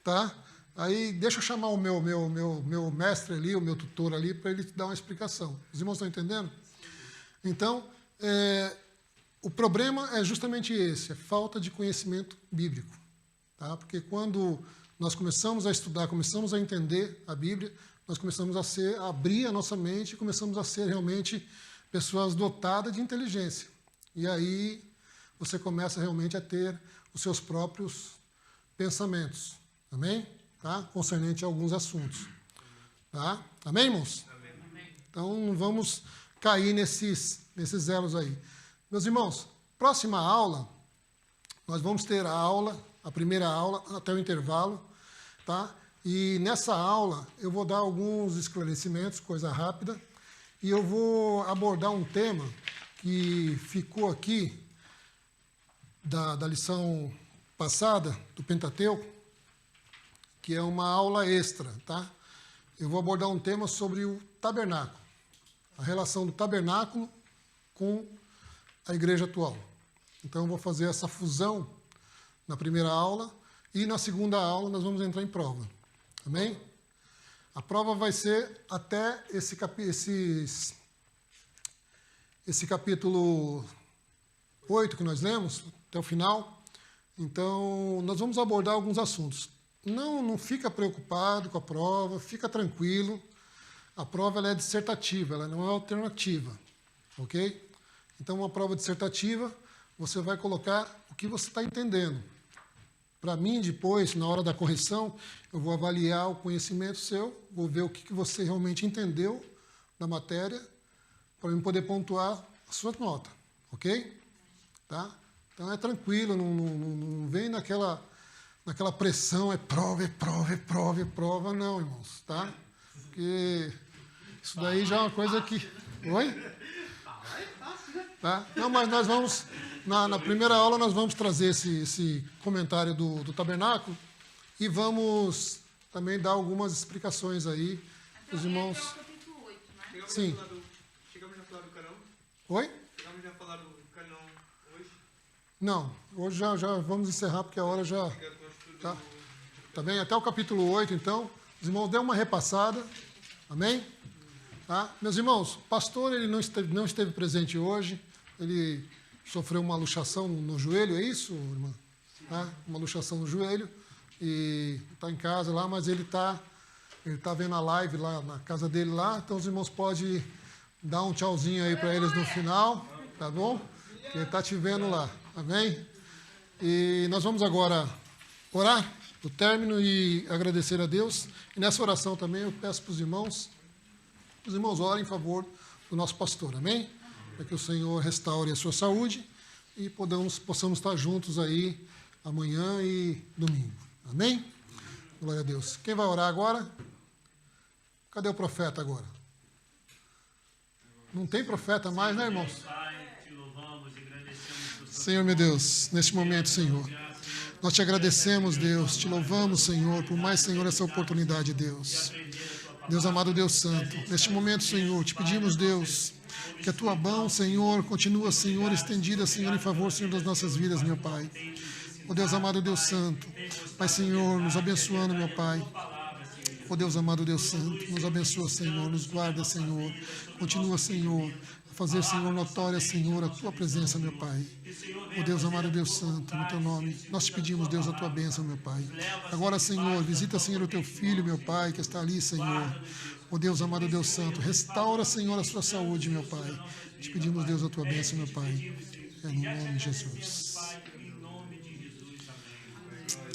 Tá? Aí deixa eu chamar o meu mestre ali, o meu tutor ali, para ele te dar uma explicação. Os irmãos estão entendendo? Então, o problema é justamente esse, a falta de conhecimento bíblico. Tá? Porque quando nós começamos a estudar, começamos a entender a Bíblia, nós começamos a abrir a nossa mente e começamos a ser realmente pessoas dotadas de inteligência. E aí você começa realmente a ter os seus próprios pensamentos. Amém? Tá? Concernente a alguns assuntos. Tá? Amém, irmãos? Amém. Então, não vamos cair nesses elos aí. Meus irmãos, próxima aula, nós vamos ter a primeira aula, até o intervalo, tá? E nessa aula, eu vou dar alguns esclarecimentos, coisa rápida, e eu vou abordar um tema que ficou aqui da lição passada, do Pentateuco, que é uma aula extra, tá? Eu vou abordar um tema sobre o tabernáculo, a relação do tabernáculo com a igreja atual. Então, eu vou fazer essa fusão na primeira aula e na segunda aula nós vamos entrar em prova. Amém? A prova vai ser até esse capítulo 8 que nós lemos, até o final. Então, nós vamos abordar alguns assuntos. Não fica preocupado com a prova, fica tranquilo. A prova ela é dissertativa, ela não é alternativa, ok? Então, uma prova dissertativa, você vai colocar o que você está entendendo. Para mim, depois, na hora da correção, eu vou avaliar o conhecimento seu, vou ver o que você realmente entendeu da matéria, para eu poder pontuar a sua nota, ok? Tá? Então, é tranquilo, não vem naquela pressão, é prova, não, irmãos, tá? Porque isso daí já é uma coisa que... Oi? Tá? Não, mas nós vamos, na primeira aula, nós vamos trazer esse comentário do tabernáculo e vamos também dar algumas explicações aí para os irmãos. Até o capítulo 8, né? Sim. Chegamos a falar do canão? Oi? Chegamos a falar do canão hoje? Não, hoje já vamos encerrar porque a hora já... Tá bem? Até o capítulo 8, então. Os irmãos dêem uma repassada. Amém? Tá? Meus irmãos, o pastor ele não esteve presente hoje. Ele sofreu uma luxação no joelho, é isso, irmã? Tá? Uma luxação no joelho. E está em casa lá, mas ele tá vendo a live lá na casa dele lá. Então os irmãos podem dar um tchauzinho aí para eles no final. Tá bom? Que ele está te vendo lá. Amém? E nós vamos agora orar o término e agradecer a Deus. E nessa oração também eu peço para os irmãos orem em favor do nosso pastor, amém? Para que o Senhor restaure a sua saúde e possamos estar juntos aí amanhã e domingo, amém? Glória a Deus. Quem vai orar agora? Cadê o profeta agora? Não tem profeta mais, né, irmãos? Senhor, meu Deus, neste momento, Senhor, nós te agradecemos, Deus, te louvamos, Senhor, por mais, Senhor, essa oportunidade, Deus. Deus amado, Deus santo, neste momento, Senhor, te pedimos, Deus, que a tua mão, Senhor, continua, Senhor, estendida, Senhor, em favor, Senhor, das nossas vidas, meu Pai. Ó Deus amado, Deus santo, Pai, Senhor, nos abençoando, meu Pai. Ó Deus amado, Deus santo, nos abençoa, Senhor, nos guarda, Senhor. Continua, Senhor, a fazer, Senhor, notória, Senhor, a tua presença, meu Pai. Ó Deus amado, Deus santo, no teu nome, nós te pedimos, Deus, a tua bênção, meu Pai. Agora, Senhor, visita, Senhor, o teu filho, meu Pai, que está ali, Senhor. Ó Deus amado, Deus santo, restaura, Senhor, a sua saúde, meu Pai. Te pedimos, Deus, a tua bênção, meu Pai. É no nome de Jesus.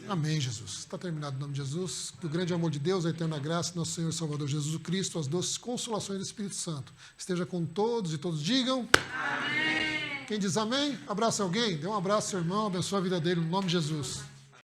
Amém, Jesus. Está terminado o nome de Jesus. Que o grande amor de Deus, a eterna graça, nosso Senhor e Salvador Jesus Cristo, as doces consolações do Espírito Santo, esteja com todos e todos digam amém. Quem diz amém, abraça alguém, dê um abraço ao seu irmão, abençoa a vida dele, no nome de Jesus.